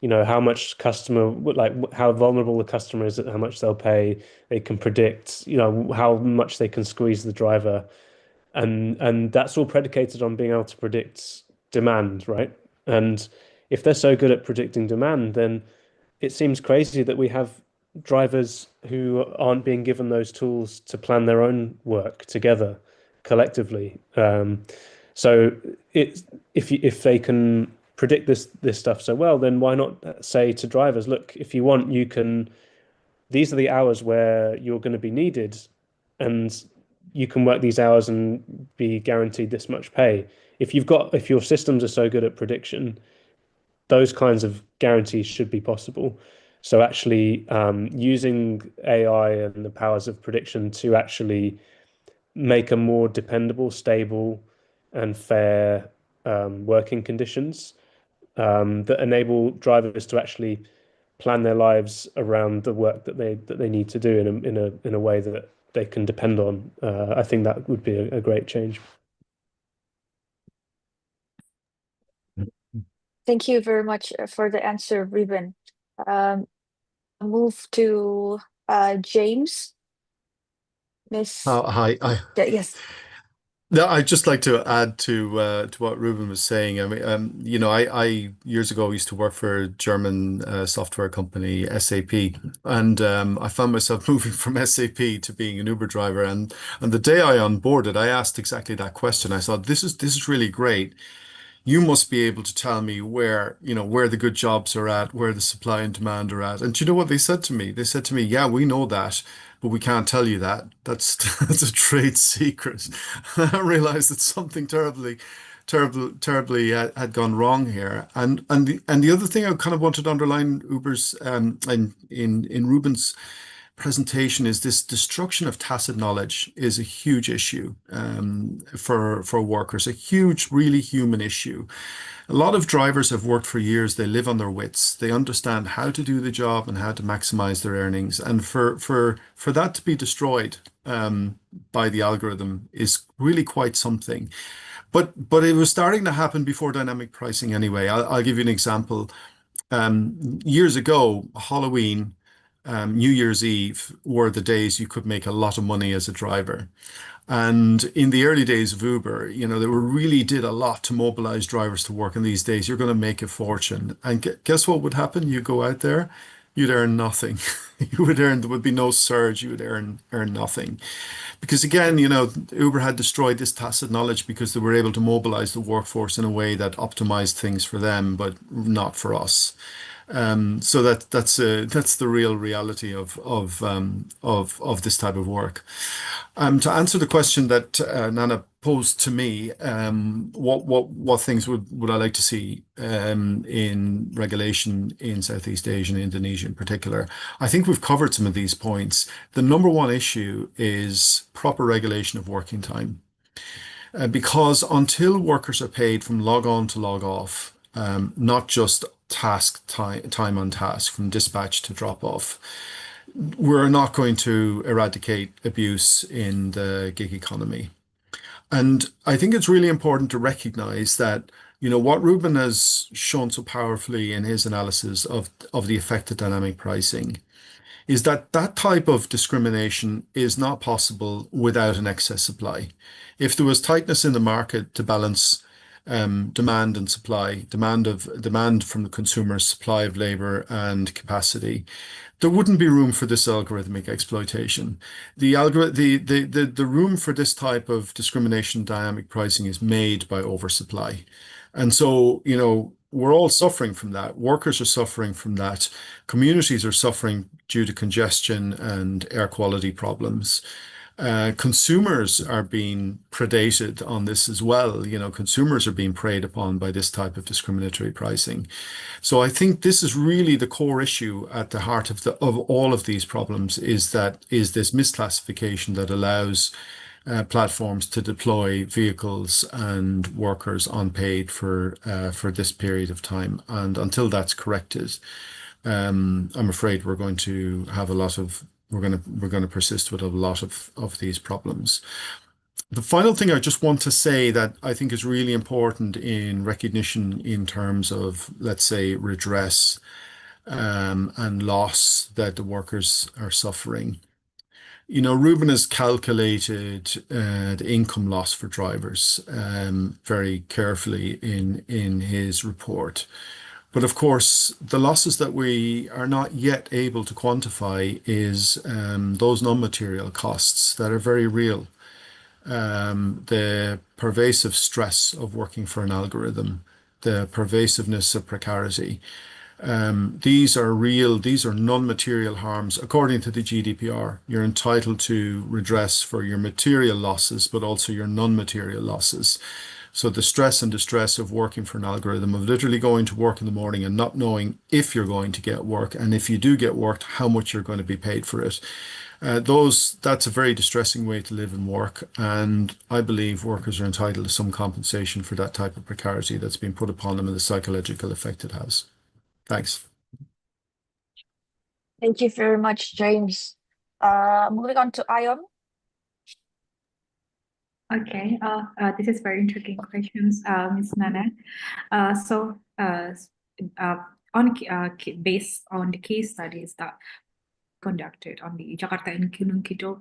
how much how vulnerable the customer is, how much they'll pay. They can predict, how much they can squeeze the driver, and that's all predicated on being able to predict demand, right? And if they're so good at predicting demand, then it seems crazy that we have drivers who aren't being given those tools to plan their own work together collectively. So if they can predict this stuff so well, then why not say to drivers, look, if you want, these are the hours where you're going to be needed, and you can work these hours and be guaranteed this much pay. If your systems are so good at prediction, those kinds of guarantees should be possible. So actually using AI and the powers of prediction to actually make a more dependable, stable, and fair working conditions that enable drivers to actually plan their lives around the work that they need to do in a way that they can depend on. I think that would be a great change. Thank you very much for the answer, Ruben. I'll move to James. Miss. Hi. Yes. No, I'd just like to add to what Ruben was saying. I mean, I years ago used to work for a German software company, SAP, and I found myself moving from SAP to being an Uber driver. And the day I onboarded, I asked exactly that question. I thought, this is really great. You must be able to tell me where the good jobs are at, where the supply and demand are at. And do you know what they said to me? They said to me, yeah, we know that, but we can't tell you that. That's a trade secret. I realized that something terribly had gone wrong here. And the other thing I kind of wanted to underline Uber's in Ruben's presentation is this destruction of tacit knowledge is a huge issue for workers, a huge, really human issue. A lot of drivers have worked for years. They live on their wits. They understand how to do the job and how to maximize their earnings. And for that to be destroyed by the algorithm is really quite something. But it was starting to happen before dynamic pricing anyway. I'll give you an example. Years ago, Halloween, New Year's Eve were the days you could make a lot of money as a driver. And in the early days of Uber, they really did a lot to mobilize drivers to work. And these days, you're going to make a fortune. And guess what would happen? You go out there, you'd earn nothing. There would be no surge, you would earn nothing. Because again, Uber had destroyed this tacit knowledge because they were able to mobilize the workforce in a way that optimized things for them, but not for us. So that's the real reality of this type of work. To answer the question that Nana posed to me, what things would I like to see in regulation in Southeast Asia and Indonesia in particular? I think we've covered some of these points. The number one issue is proper regulation of working time. Because until workers are paid from log on to log off, not just time on task, from dispatch to drop off, we're not going to eradicate abuse in the gig economy. And I think it's really important to recognize that, what Ruben has shown so powerfully in his analysis of the effect of dynamic pricing is that that type of discrimination is not possible without an excess supply. If there was tightness in the market to balance demand and supply, demand from the consumers, supply of labor and capacity, there wouldn't be room for this algorithmic exploitation. The room for this type of discrimination dynamic pricing is made by oversupply. And so, we're all suffering from that. Workers are suffering from that. Communities are suffering due to congestion and air quality problems. Consumers are being predated on this as well. Consumers are being preyed upon by this type of discriminatory pricing. So I think this is really the core issue at the heart of all of these problems is this misclassification that allows platforms to deploy vehicles and workers unpaid for this period of time. And until that's corrected, I'm afraid we're going to persist with a lot of these problems. The final thing I just want to say that I think is really important in recognition in terms of, let's say, redress and loss that the workers are suffering. Ruben has calculated the income loss for drivers very carefully in his report. But of course, the losses that we are not yet able to quantify is those non-material costs that are very real. The pervasive stress of working for an algorithm, the pervasiveness of precarity. These are non-material harms. According to the GDPR, you're entitled to redress for your material losses, but also your non-material losses. So the stress and distress of working for an algorithm, of literally going to work in the morning and not knowing if you're going to get work, and if you do get work, how much you're going to be paid for it. That's a very distressing way to live and work. And I believe workers are entitled to some compensation for that type of precarity that's been put upon them and the psychological effect it has. Thanks. Thank you very much, James. Moving on to Ayom. Okay, this is very intriguing questions, Ms. Nana. Based on the case studies that conducted on the Jakarta and Gunung Kidul,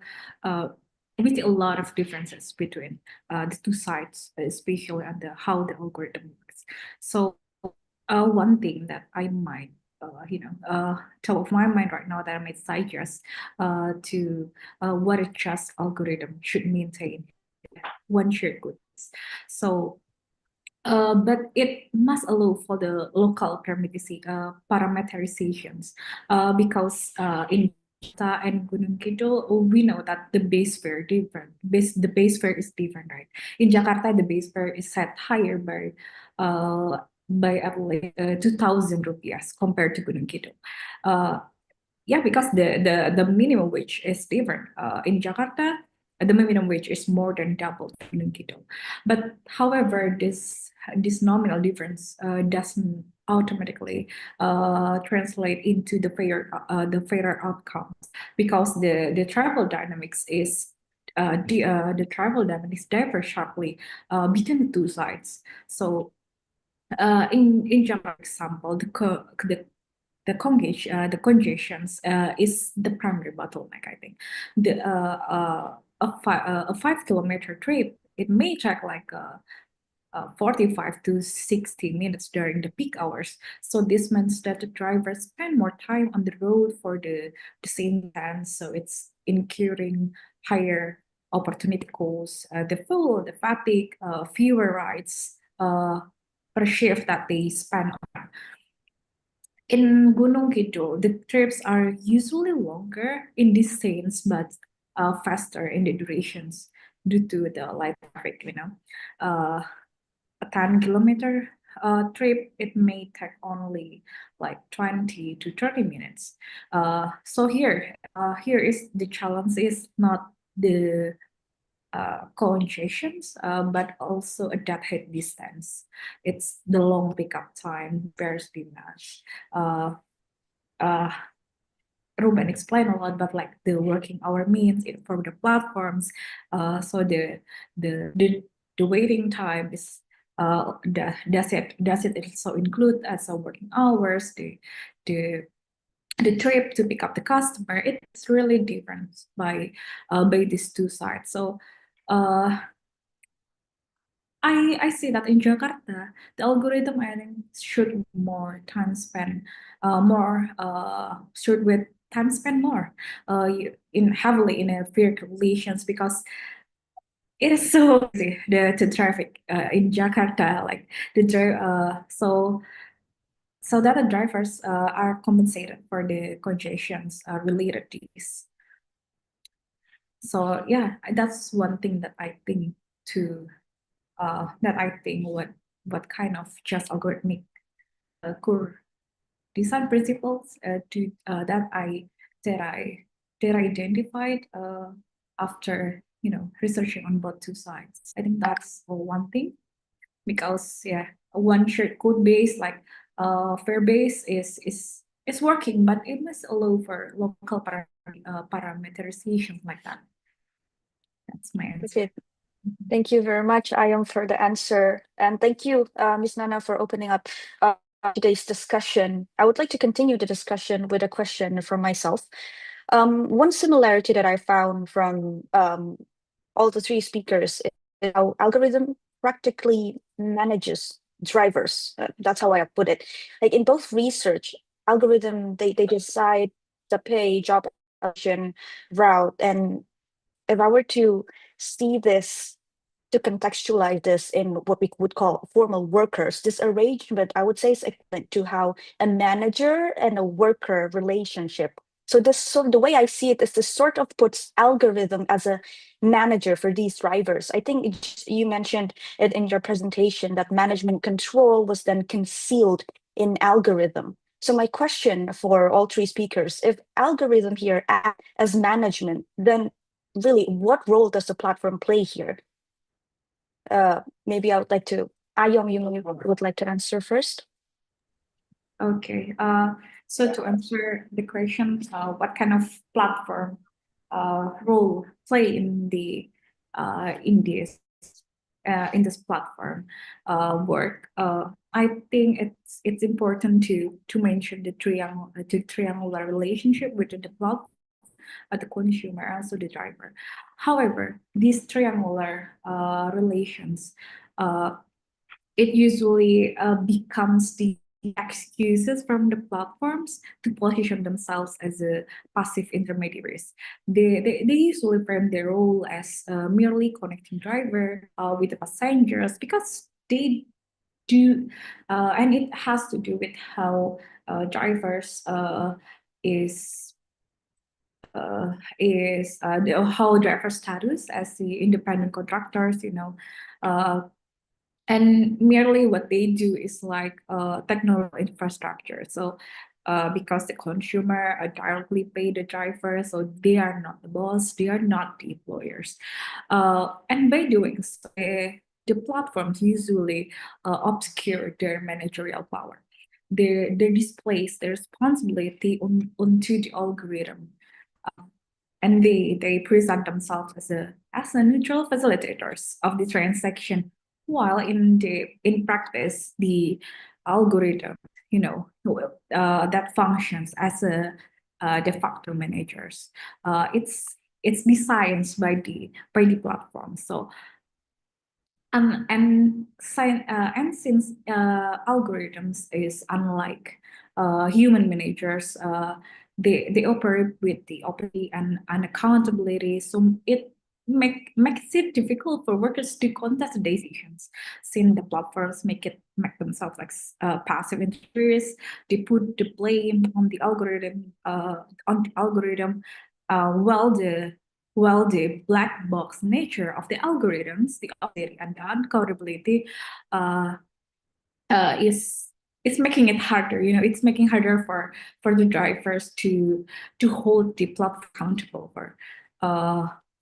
we see a lot of differences between the two sides, especially on how the algorithm works. So one thing that I might top of my mind right now that I might suggest to what a just algorithm should maintain one shared goods. So, but it must allow for the local parameterizations because in Jakarta and Gunung Kidul, we know that the base fare different. The base fare is different, right? In Jakarta, the base fare is set higher by at least 2,000 rupiahs compared to Gunung Kidul. Yeah, because the minimum wage is different. In Jakarta, the minimum wage is more than double in Gunung Kidul. But however, this nominal difference doesn't automatically translate into the fairer outcomes because the travel dynamics is the travel dynamics differ sharply between the two sides. So in Jakarta, for example, the congestions is the primary bottleneck. I think a 5 kilometer trip, it may take like 45 to 60 minutes during the peak hours. So this means that the drivers spend more time on the road for the same time. So it's incurring higher opportunity costs, the fuel, the fatigue, fewer rides per shift that they spend on. In Gunung Kidul, the trips are usually longer in distance, but faster in the durations due to the light traffic, a 10-kilometer trip, it may take only like 20 to 30 minutes. So here is the challenge is not the congestions, but also a deadhead distance. It's the long pickup time, bears demand. Uh, Ruben explained a lot about like the working hour means for the platforms. So the waiting time is does it also include as a working hours, the trip to pick up the customer? It's really different by these two sides. So I see that in Jakarta, the algorithm I think should more time spent, should with time spent more, in heavily in a vehicle relations, because it is so easy the traffic in Jakarta, like so that the drivers are compensated for the congestions related to this. So yeah, that's one thing that I think to what kind of just algorithmic core design principles that I identified after researching on both two sides. I think that's one thing, because yeah, one shared code base like fair base is working, but it must allow for local parameterization like that. That's my answer. Okay. Thank you very much, Ayam, for the answer. And thank you, Ms. Nana, for opening up today's discussion. I would like to continue the discussion with a question from myself. One similarity that I found from all the three speakers is how algorithm practically manages drivers. That's how I put it. Like in both research, algorithm, they decide the pay, job option, route, and if I were to see this, to contextualize this in what we would call formal workers, this arrangement, I would say, is equivalent to how a manager and a worker relationship. So this sort of the way I see it is this sort of puts algorithm as a manager for these drivers. I think you mentioned it in your presentation that management control was then concealed in algorithm. So my question for all three speakers, if algorithm here act as management, then really what role does the platform play here? Maybe I would like to, Ayom, you would like to answer first? Okay. So to answer the question, what kind of platform role play in the in this platform work? I think it's important to mention the triangular relationship within the platform, the consumer, and also the driver. However, these triangular relations, it usually becomes the excuses from the platforms to position themselves as a passive intermediaries. They usually frame their role as merely connecting driver with the passengers, because they do, and it has to do with how drivers how driver status as the independent contractors, and merely what they do is like technical infrastructure. So because the consumer directly pay the driver, so they are not the boss, they are not the employers. And by doing so, the platforms usually obscure their managerial power. They displace their responsibility onto the algorithm. And they present themselves as a neutral facilitators of the transaction, while in practice the algorithm that functions as a de facto managers. It's designed by the platform. So And since algorithms is unlike human managers, they operate with the opportunity and accountability. So it makes it difficult for workers to contest decisions, since the platforms make themselves like passive interest. They put the blame on the algorithm, while the black box nature of the algorithms, the updating and the uncodability, uh, is making it harder. It's making harder for the drivers to hold the platform accountable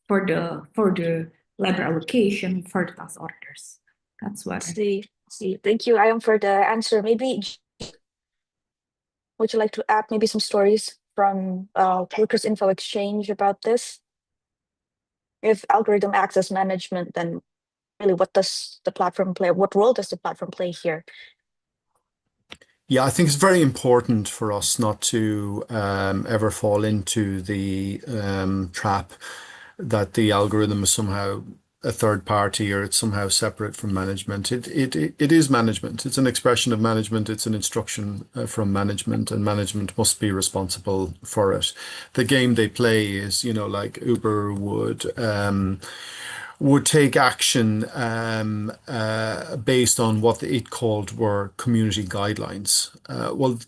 for the labor allocation, for the task orders. That's what. See. Thank you, I am, for the answer. Maybe would you like to add maybe some stories from Workers Info Exchange about this? If algorithm acts as management, then really what does the platform play? What role does the platform play here? Yeah, I think it's very important for us not to ever fall into the trap that the algorithm is somehow a third party or it's somehow separate from management. It is management. It's an expression of management. It's an instruction from management, and management must be responsible for it. The game they play is, like Uber would take action based on what it called were community guidelines. Well,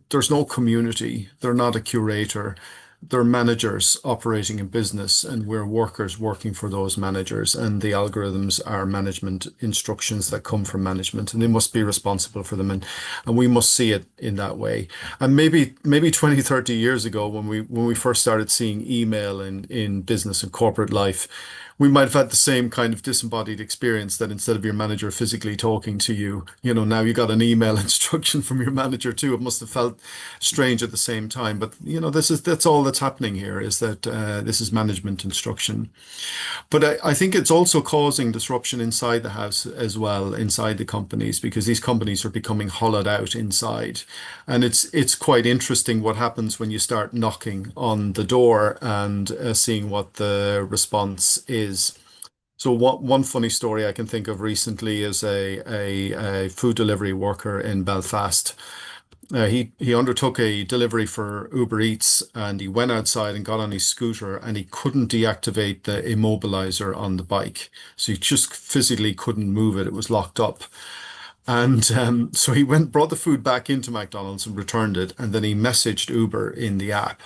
there's no community. They're not a curator. They're managers operating a business, and we're workers working for those managers. And the algorithms are management instructions that come from management, and they must be responsible for them. And we must see it in that way. And maybe 20, 30 years ago, when we first started seeing email in business and corporate life, we might have had the same kind of disembodied experience, that instead of your manager physically talking to you, now you got an email instruction from your manager too. It must have felt strange at the same time. But, that's all that's happening here, is that this is management instruction. But I think it's also causing disruption inside the house as well, inside the companies, because these companies are becoming hollowed out inside. And it's quite interesting what happens when you start knocking on the door and seeing what the response is. So one funny story I can think of recently is a food delivery worker in Belfast. He undertook a delivery for Uber Eats, and he went outside and got on his scooter, and he couldn't deactivate the immobilizer on the bike. So he just physically couldn't move it. It was locked up. And so he brought the food back into McDonald's and returned it. And then he messaged Uber in the app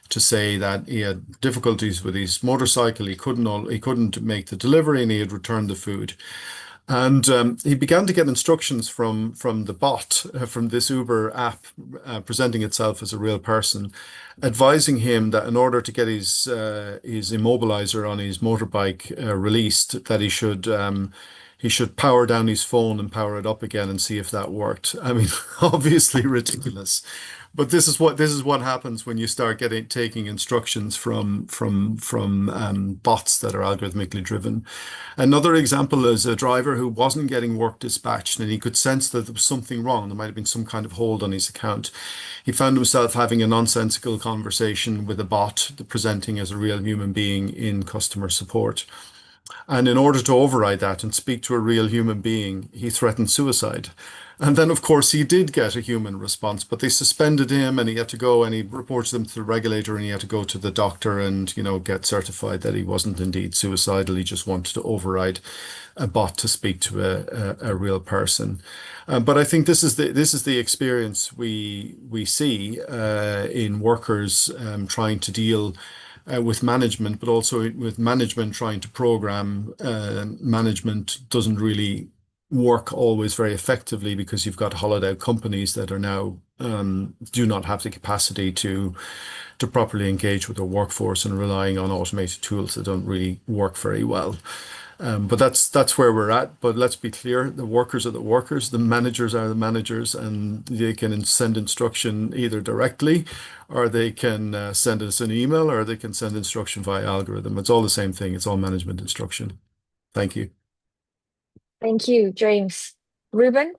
to say that he had difficulties with his motorcycle. He couldn't make the delivery, and he had returned the food. And he began to get instructions from the bot, from this Uber app, presenting itself as a real person, advising him that in order to get his immobilizer on his motorbike released, that he should power down his phone and power it up again and see if that worked. I mean, obviously ridiculous. But this is what happens when you start taking instructions from bots that are algorithmically driven. Another example is a driver who wasn't getting work dispatched, and he could sense that there was something wrong. There might have been some kind of hold on his account. He found himself having a nonsensical conversation with a bot presenting as a real human being in customer support. And in order to override that and speak to a real human being, he threatened suicide. And then, of course, he did get a human response, but they suspended him, and he had to go, and he reported them to the regulator, and he had to go to the doctor and, get certified that he wasn't indeed suicidal. He just wanted to override a bot to speak to a real person. But I think this is the experience we see in workers trying to deal with management, but also with management trying to program. Management doesn't really work always very effectively, because you've got hollowed out companies that are now do not have the capacity to properly engage with their workforce, and relying on automated tools that don't really work very well. But that's where we're at. But let's be clear, the workers are the workers, the managers are the managers, and they can send instruction either directly, or they can send us an email, or they can send instruction via algorithm. It's all the same thing. It's all management instruction. Thank you. Thank you, James. Ruben?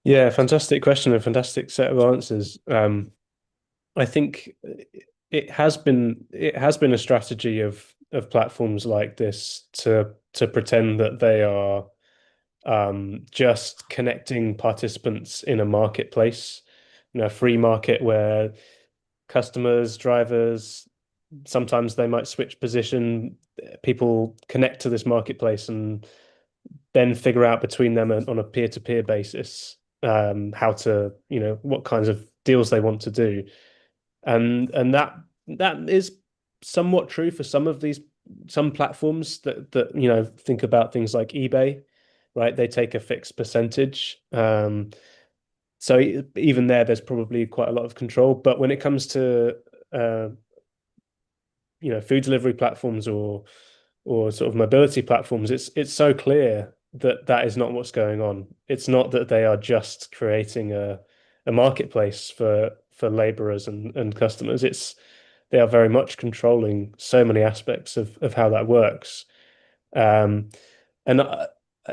Yeah, fantastic question, and fantastic set of answers. I think it has been a strategy of of platforms like this to pretend that they are just connecting participants in a marketplace, a free market where customers, drivers, sometimes they might switch position. People connect to this marketplace and then figure out between them on a peer-to-peer basis how to, what kinds of deals they want to do. And that is somewhat true for some platforms that think about things like eBay, right? They take a fixed percentage. So even there's probably quite a lot of control. But when it comes to food delivery platforms or sort of mobility platforms, it's so clear that is not what's going on. It's not that they are just creating a marketplace for laborers and customers. They are very much controlling so many aspects of how that works. And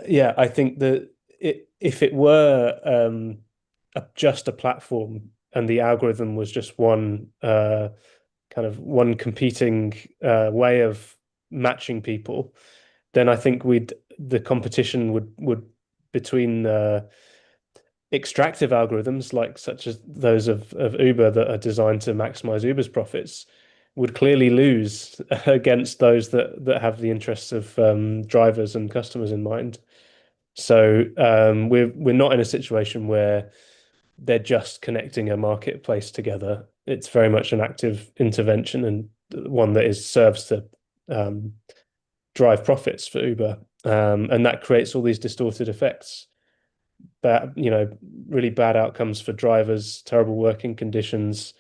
yeah, I think that if it were just a platform and the algorithm was just one one competing way of matching people, then I think the competition would between extractive algorithms such as those of Uber that are designed to maximize Uber's profits would clearly lose against those that have the interests of drivers and customers in mind. So we're not in a situation where they're just connecting a marketplace together. It's very much an active intervention and one that serves to drive profits for Uber, and that creates all these distorted effects. Really bad outcomes for drivers, terrible working conditions,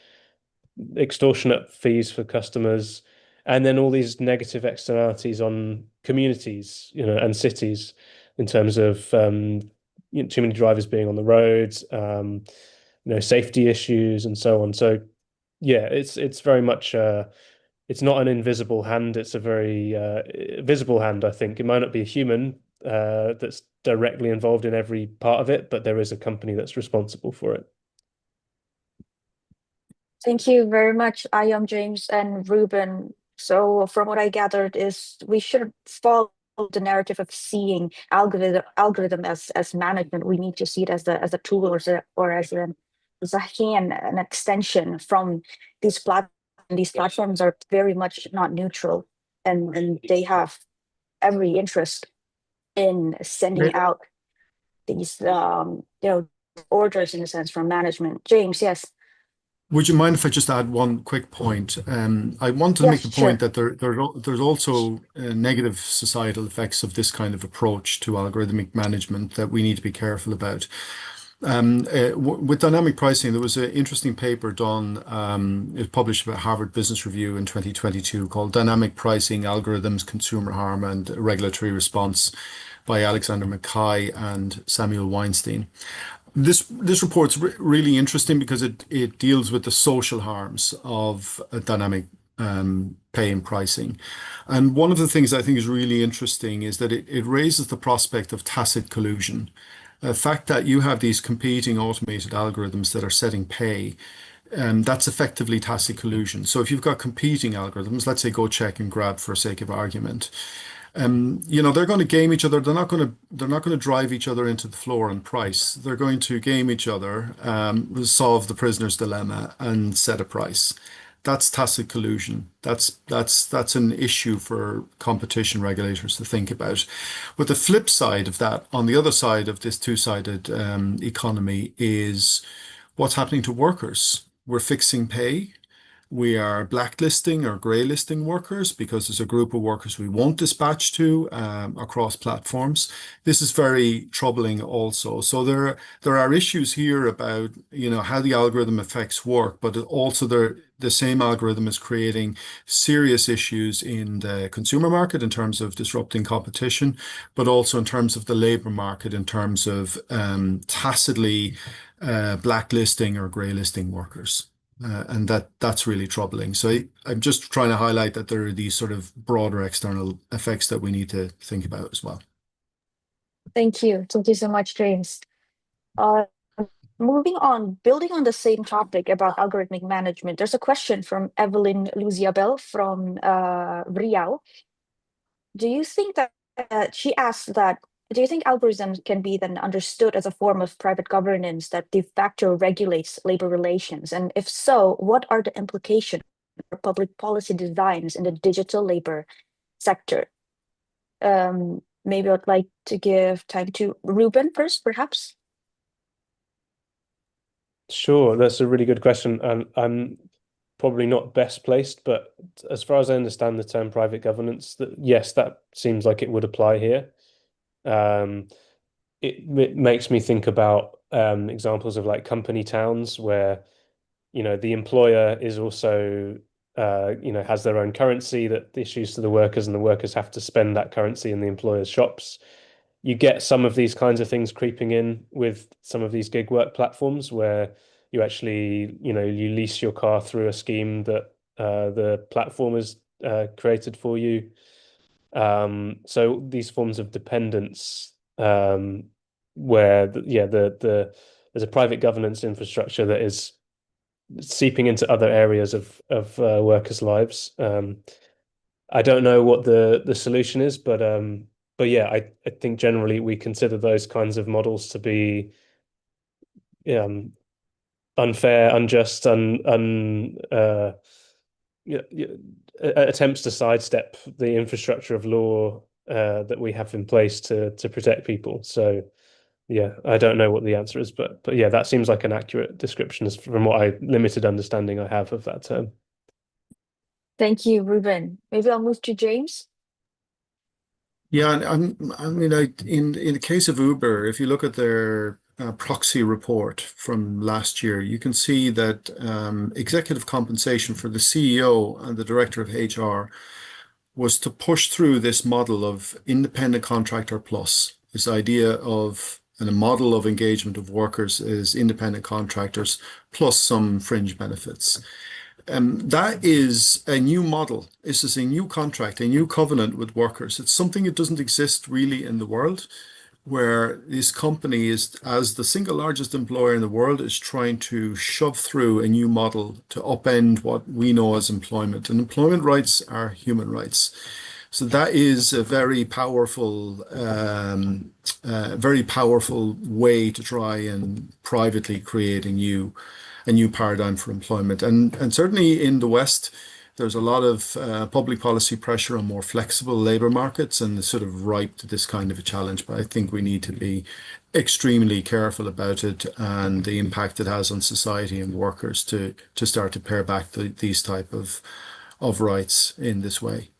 extortionate fees for customers, and then all these negative externalities on communities, and cities in terms of too many drivers being on the roads, safety issues, and so on. So yeah, it's very much it's not an invisible hand. It's a very visible hand, I think. It might not be a human that's directly involved in every part of it, but there is a company that's responsible for it. Thank you very much, Ayam, James, and Ruben. So from what I gathered is we should follow the narrative of seeing algorithm as management. We need to see it as a tool or as a hand, an extension from these platforms. These platforms are very much not neutral, and they have every interest in sending out these orders in a sense from management. James, yes. Would you mind if I just add one quick point? I want to Yes, make the sure. point that there's also negative societal effects of this kind of approach to algorithmic management that we need to be careful about. With dynamic pricing, there was an interesting paper done, it was published by Harvard Business Review in 2022 called Dynamic Pricing, Algorithms, Consumer Harm and Regulatory Response by Alexander Mackay and Samuel Weinstein. This report's really interesting because it deals with the social harms of dynamic pay and pricing. And one of the things I think is really interesting is that it raises the prospect of tacit collusion. The fact that you have these competing automated algorithms that are setting pay, that's effectively tacit collusion. So if you've got competing algorithms, let's say go check and grab for sake of argument, they're going to game each other. They're not going to drive each other into the floor on price. They're going to game each other, solve the prisoner's dilemma, and set a price. That's tacit collusion. That's an issue for competition regulators to think about. But the flip side of that, on the other side of this two-sided economy, is what's happening to workers. We're fixing pay. We are blacklisting or greylisting workers because there's a group of workers we won't dispatch to across platforms. This is very troubling also. So there are issues here about how the algorithm affects work, but also the same algorithm is creating serious issues in the consumer market in terms of disrupting competition, but also in terms of the labor market in terms of tacitly blacklisting or greylisting workers. And that's really troubling. So I'm just trying to highlight that there are these sort of broader external effects that we need to think about as well. Thank you. Thank you so much, James. Moving on, building on the same topic about algorithmic management, there's a question from Evelyn Luziabel from Riau. Do you think that she asked that? Do you think algorithms can be then understood as a form of private governance that de facto regulates labor relations? And if so, what are the implications for public policy designs in the digital labor sector? Maybe I'd like to give time to Ruben first, perhaps. Sure, that's a really good question, and I'm probably not best placed, but as far as I understand the term private governance, that yes, that seems like it would apply here. It makes me think about examples of like company towns where, the employer is also has their own currency that issues to the workers, and the workers have to spend that currency in the employer's shops. You get some of these kinds of things creeping in with some of these gig work platforms where you actually, you lease your car through a scheme that the platform has created for you. So these forms of dependence, where there's a private governance infrastructure that is seeping into other areas of workers' lives. I don't know what the solution is, but yeah, I think generally we consider those kinds of models to be unfair, unjust, attempts to sidestep the infrastructure of law that we have in place to protect people. So yeah, I don't know what the answer is, but yeah, that seems like an accurate description from what limited understanding I have of that term. Thank you, Ruben. Maybe I'll move to James. Yeah, and in the case of Uber, if you look at their proxy report from last year, you can see that executive compensation for the CEO and the director of HR was to push through this model of independent contractor plus, this idea of and a model of engagement of workers as independent contractors plus some fringe benefits. That is a new model. This is a new contract, a new covenant with workers. It's something that doesn't exist really in the world, where this company is, as the single largest employer in the world, is trying to shove through a new model to upend what we know as employment. And employment rights are human rights. So that is a very powerful way to try and privately create a new paradigm for employment. And certainly in the West, there's a lot of public policy pressure on more flexible labor markets, and it's sort of ripe to this kind of a challenge. But I think we need to be extremely careful about it and the impact it has on society and workers to start to pare back these type of rights in this way.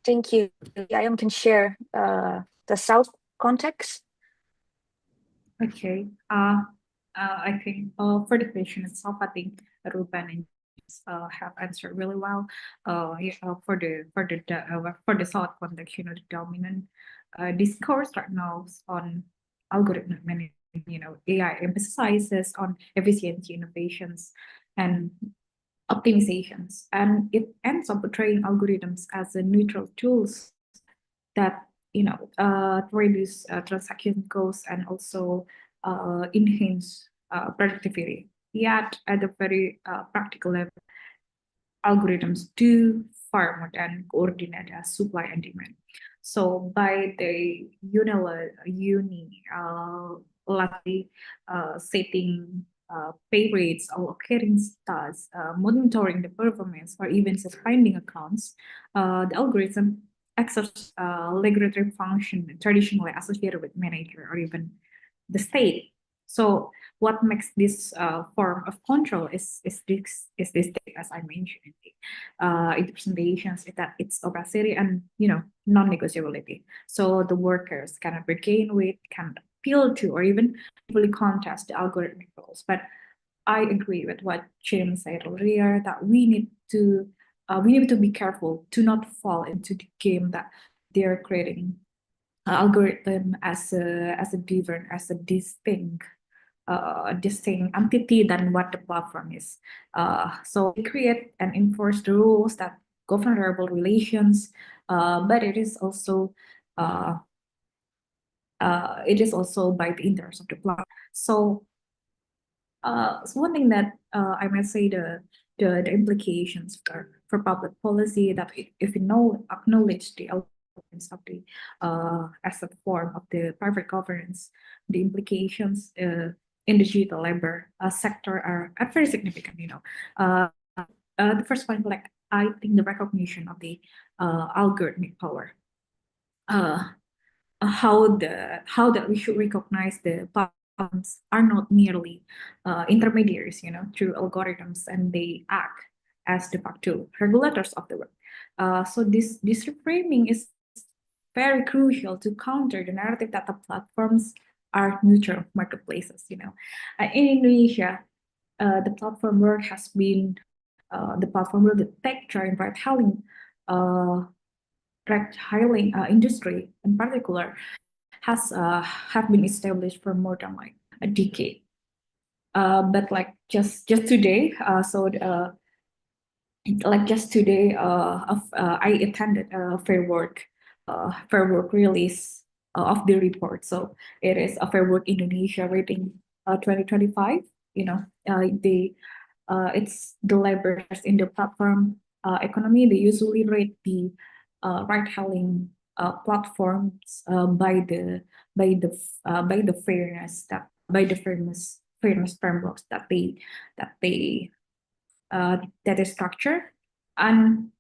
Thank you. I can share the South context. Okay. I think for the question itself, I think Ruben and have answered really well. For the South context, the dominant discourse right now on algorithmic management, AI emphasizes on efficiency, innovations, and optimizations, and it ends up portraying algorithms as a neutral tools that to reduce transaction costs and also enhance productivity. Yet at the very practical level, algorithms do far more than coordinate supply and demand. So by the setting pay rates, allocating stars, monitoring the performance, or even suspending accounts, the algorithm exercise regulatory function traditionally associated with manager or even the state. So what makes this form of control is this as I mentioned in the presentations, is that it's opacity and non-negotiability. So the workers cannot bargain with, can appeal to, or even fully contest the algorithmic rules. But I agree with what Jim said earlier, that we need to be careful to not fall into the game that they're creating algorithm as a different, as a distinct entity than what the platform is. So we create and enforce the rules that govern reliable relations, but it is also it is also by the interest of the platform. So, so one thing that I might say the implications for public policy that if we know acknowledge the elements of the as a form of the private governance, the implications in the digital labor sector are very significant. The first one, like I think the recognition of the algorithmic power. How that we should recognize the platforms are not merely intermediaries, through algorithms, and they act as de facto regulators of the web. So this reframing is very crucial to counter the narrative that the platforms are neutral marketplaces. In Indonesia, the platform world has been the platform world, the tech giant ride-hailing industry in particular has have been established for more than like a decade. But like just today, I attended a fair work release of the report. So it is a Fair Work Indonesia rating 2025. It's the laborers in the platform economy. They usually rate the ride-hailing platforms by the fairness frameworks that they structure, and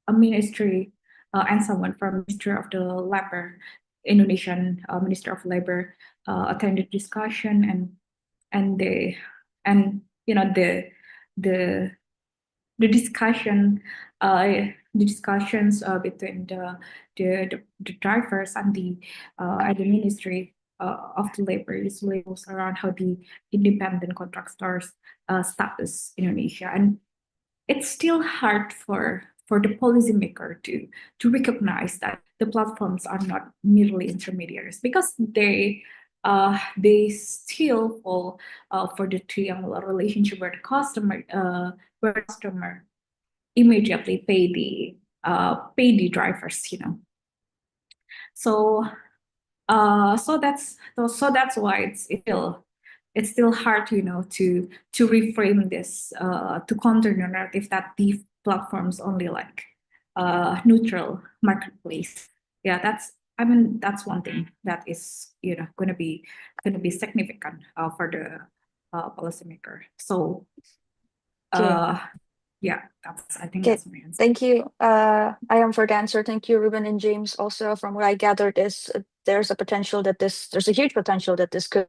a ministry and someone from Ministry of the Labor, Indonesian Minister of Labor, attended discussion, and the discussions between the drivers and the Ministry of the Labor usually goes around how the independent contractors status in Indonesia, and it's still hard for the policymaker to recognize that the platforms are not merely intermediaries, because they still fall for the triangular relationship where the customer immediately pay the drivers. So that's why it's still hard, to reframe this, to counter the narrative that the platforms only like neutral marketplace. Yeah, that's one thing that is going to be significant for the policymaker. So yeah, I think Okay. that's my answer. Thank you. I am for the answer. Thank you, Ruben and James. Also, from what I gathered, is there's a huge potential that this could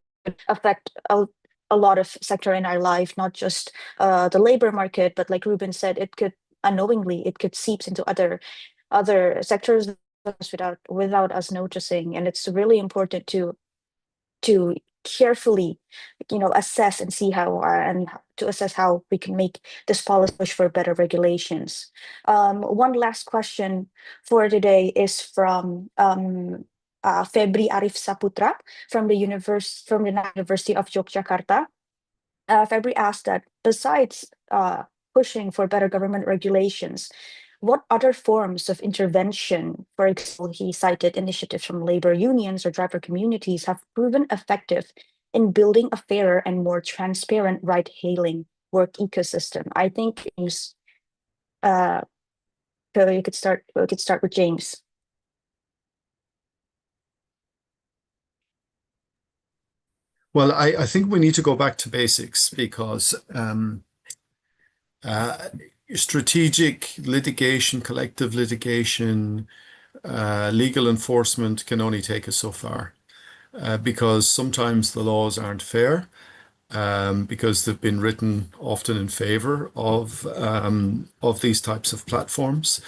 affect a lot of sector in our life, not just the labor market, but like Ruben said, it could unknowingly seep into other sectors without us noticing, and it's really important to carefully assess and see to assess how we can make this policy push for better regulations. One last question for today is from Febri Arif Saputra from the University of Yogyakarta. Febri asked that besides pushing for better government regulations, what other forms of intervention, for example, he cited initiatives from labor unions or driver communities, have proven effective in building a fairer and more transparent ride-hailing work ecosystem? I think James, so we could start with James. Well, I think we need to go back to basics, because strategic litigation, collective litigation, legal enforcement can only take us so far, because sometimes the laws aren't fair, because they've been written often in favor of these types of platforms.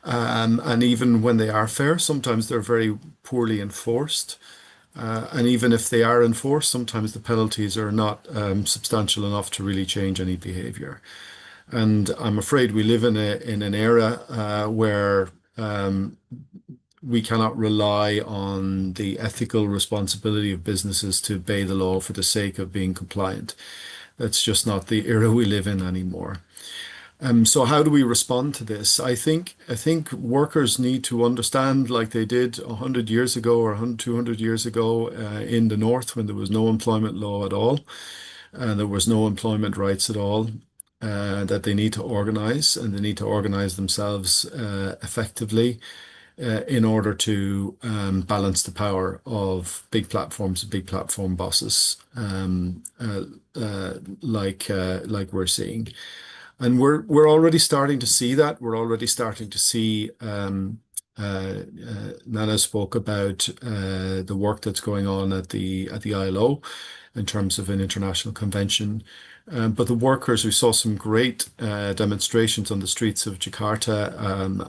And even when they are fair, sometimes they're very poorly enforced. And even if they are enforced, sometimes the penalties are not substantial enough to really change any behavior. And I'm afraid we live in an era where we cannot rely on the ethical responsibility of businesses to obey the law for the sake of being compliant. That's just not the era we live in anymore. So how do we respond to this? I think workers need to understand, like they did 100 years ago or 200 years ago in the North, when there was no employment law at all, and there was no employment rights at all, that they need to organize, and they need to organize themselves effectively in order to balance the power of big platforms, big platform bosses, like we're seeing. And we're already starting to see that. We're already starting to see. Nana spoke about the work that's going on at the ILO in terms of an international convention. But the workers, we saw some great demonstrations on the streets of Jakarta,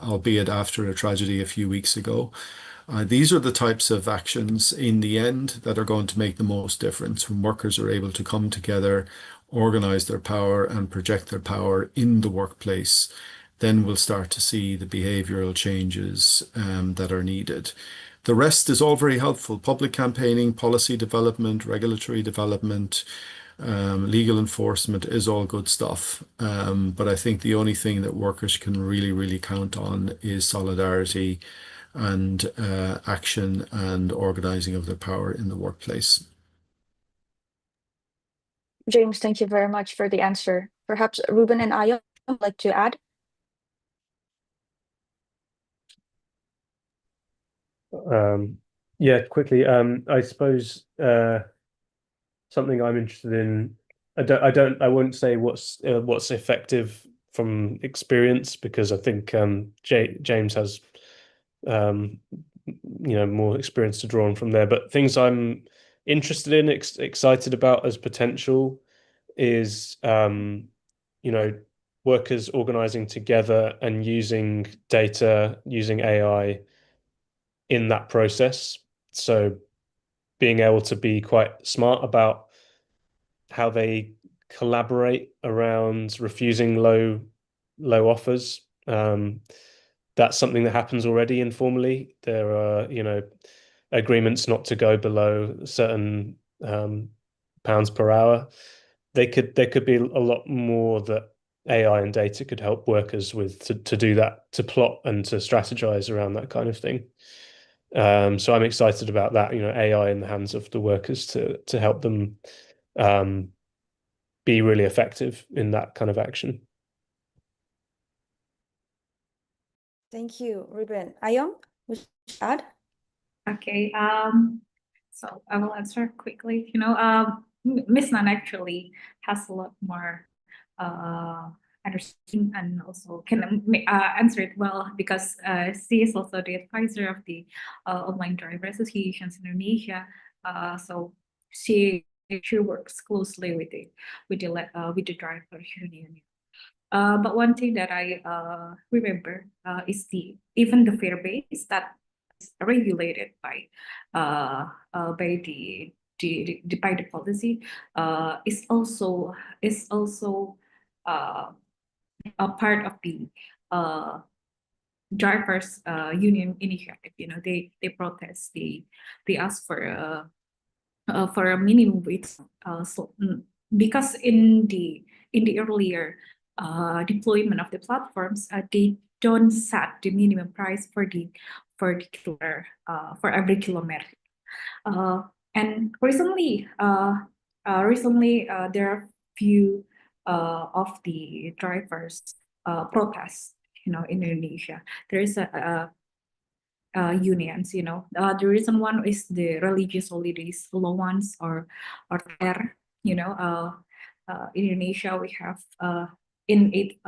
albeit after a tragedy a few weeks ago. These are the types of actions in the end that are going to make the most difference when workers are able to come together, organize their power and project their power in the workplace. Then we'll start to see the behavioral changes that are needed. The rest is all very helpful. Public campaigning, policy development, regulatory development, legal enforcement is all good stuff. But I think the only thing that workers can really, really count on is solidarity and action and organizing of their power in the workplace. James, thank you very much for the answer. Perhaps Ruben and Ayom would like to add? Yeah, quickly. I suppose something I'm interested in. I won't say what's effective from experience, because I think James has more experience to draw on from there. But things I'm interested in, excited about as potential is workers organizing together and using data, using AI in that process. So being able to be quite smart about how they collaborate around refusing low offers. That's something that happens already informally. There are, agreements not to go below certain pounds per hour. There could be a lot more that AI and data could help workers with to do that, to plot and to strategize around that kind of thing. So I'm excited about that, AI in the hands of the workers to help them be really effective in that kind of action. Thank you, Ruben. Ayom, would you add? Okay. So I will answer quickly. Miss Nan actually has a lot more understanding and also can answer it well, because she is also the advisor of the Online Driver Associations Indonesia. So she works closely with the drivers union. But one thing that I remember is even the fare base that is regulated by the policy is also a part of the drivers union initiative. They protest. They ask for a minimum wage. Because in the earlier deployment of the platforms, they don't set the minimum price for every kilometer. And recently, there are few of the drivers protests. In Indonesia, there is a unions. The reason one is the religious holidays allowance or TER. In Indonesia, we have in 8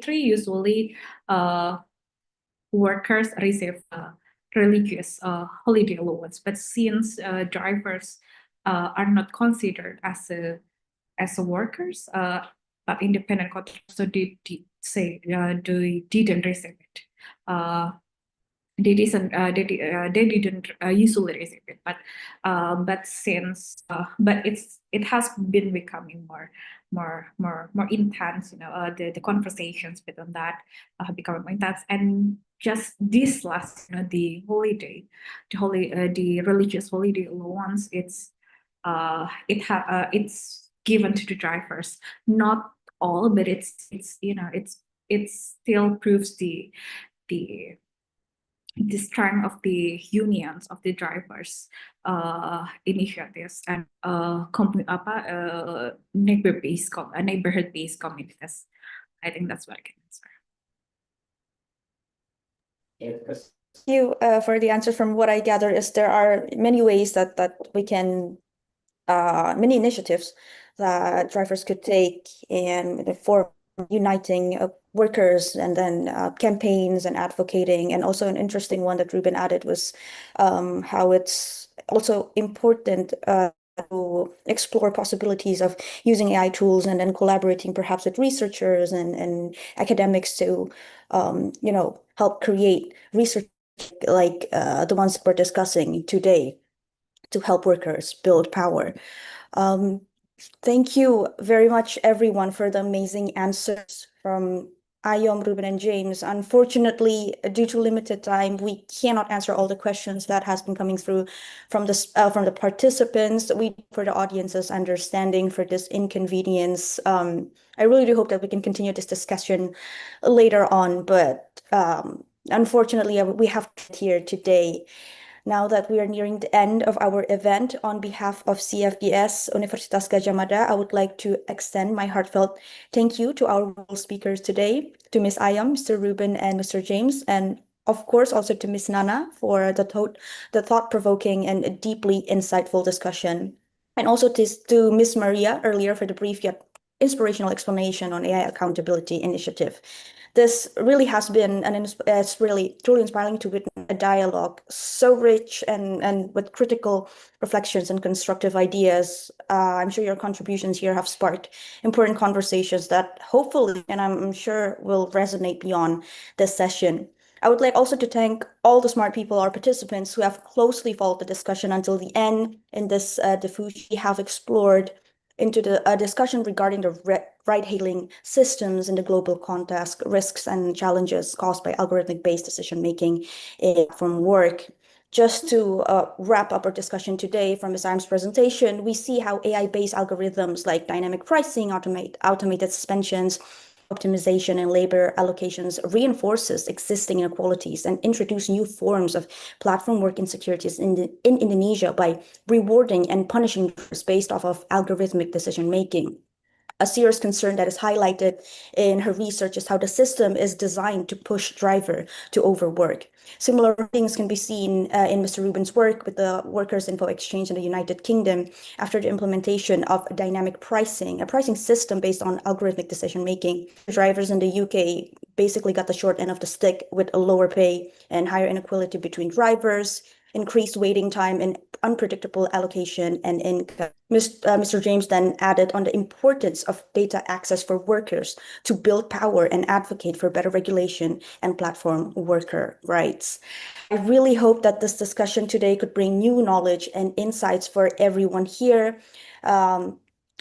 usually workers receive religious holiday allowance, but since drivers are not considered as a workers, but independent contractors, so they didn't receive it. They didn't usually receive it, but since it has been becoming more intense. The conversations between that have become more intense, and just this last the religious holiday allowance, it's given to the drivers, not all, but it's it still proves the strength of the unions of the drivers initiatives and neighborhood based communities. I think that's what I can answer. Thank you for the answer. From what I gather is there are many ways that we can many initiatives that drivers could take and for uniting workers, and then campaigns and advocating. And also an interesting one that Ruben added was how it's also important to explore possibilities of using AI tools and then collaborating perhaps with researchers and academics to help create research like the ones we're discussing today to help workers build power. Thank you very much, everyone, for the amazing answers from Ayom, Ruben, and James. Unfortunately, due to limited time, we cannot answer all the questions that has been coming through from the participants. We, for the audience's understanding for this inconvenience. I really do hope that we can continue this discussion later on, but unfortunately, we have here today. Now that we are nearing the end of our event, on behalf of CFDS Universitas Gadjah Mada, I would like to extend my heartfelt thank you to our speakers today, to Ms. Ayam, Mr. Ruben, and Mr. James, and of course also to Ms. Nana for the thought-provoking and deeply insightful discussion. And also to Ms. Maria earlier for the brief yet inspirational explanation on AI Accountability Initiative. This really has been it's really truly inspiring to witness a dialogue so rich and with critical reflections and constructive ideas. I'm sure your contributions here have sparked important conversations that hopefully, and I'm sure, will resonate beyond this session. I would like also to thank all the smart people, our participants, who have closely followed the discussion until the end. In this Difussion, we have explored into the discussion regarding the ride-hailing systems in the global context, risks and challenges caused by algorithmic-based decision-making from work. Just to wrap up our discussion today from Ms. Arm's presentation, we see how AI-based algorithms like dynamic pricing, automated suspensions, optimization, and labor allocations reinforces existing inequalities and introduce new forms of platform work insecurities in Indonesia by rewarding and punishing based off of algorithmic decision-making. A serious concern that is highlighted in her research is how the system is designed to push driver to overwork. Similar things can be seen in Mr. Ruben's work with the Workers' Info Exchange in the United Kingdom after the implementation of dynamic pricing, a pricing system based on algorithmic decision-making. Drivers in the UK basically got the short end of the stick with a lower pay and higher inequality between drivers, increased waiting time, and unpredictable allocation and income. Mr. James then added on the importance of data access for workers to build power and advocate for better regulation and platform worker rights. I really hope that this discussion today could bring new knowledge and insights for everyone here.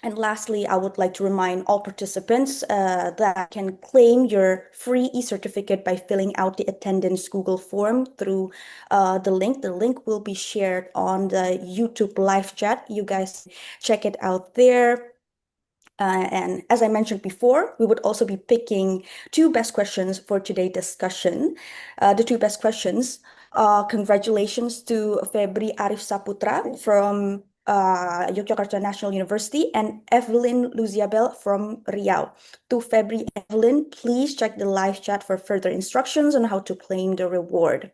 And lastly, I would like to remind all participants that can claim your free e-certificate by filling out the attendance Google form through the link. The link will be shared on the YouTube live chat. You guys check it out there. And as I mentioned before, we would also be picking two best questions for today's discussion. The two best questions. Congratulations to Febri Arif Saputra from Yogyakarta National University and Evelyn Luziabel from Riau. To Febri and Evelyn, please check the live chat for further instructions on how to claim the reward.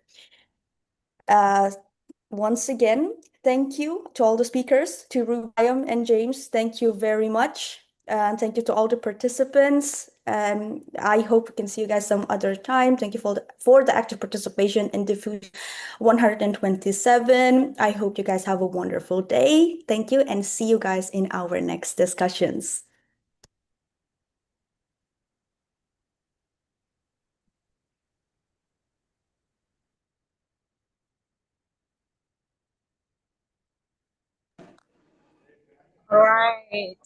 Once again, thank you to all the speakers, to Rubayam and James. Thank you very much. And thank you to all the participants. I hope we can see you guys some other time. Thank you for the active participation in Difussion 127. I hope you guys have a wonderful day. Thank you, and see you guys in our next discussions. All right.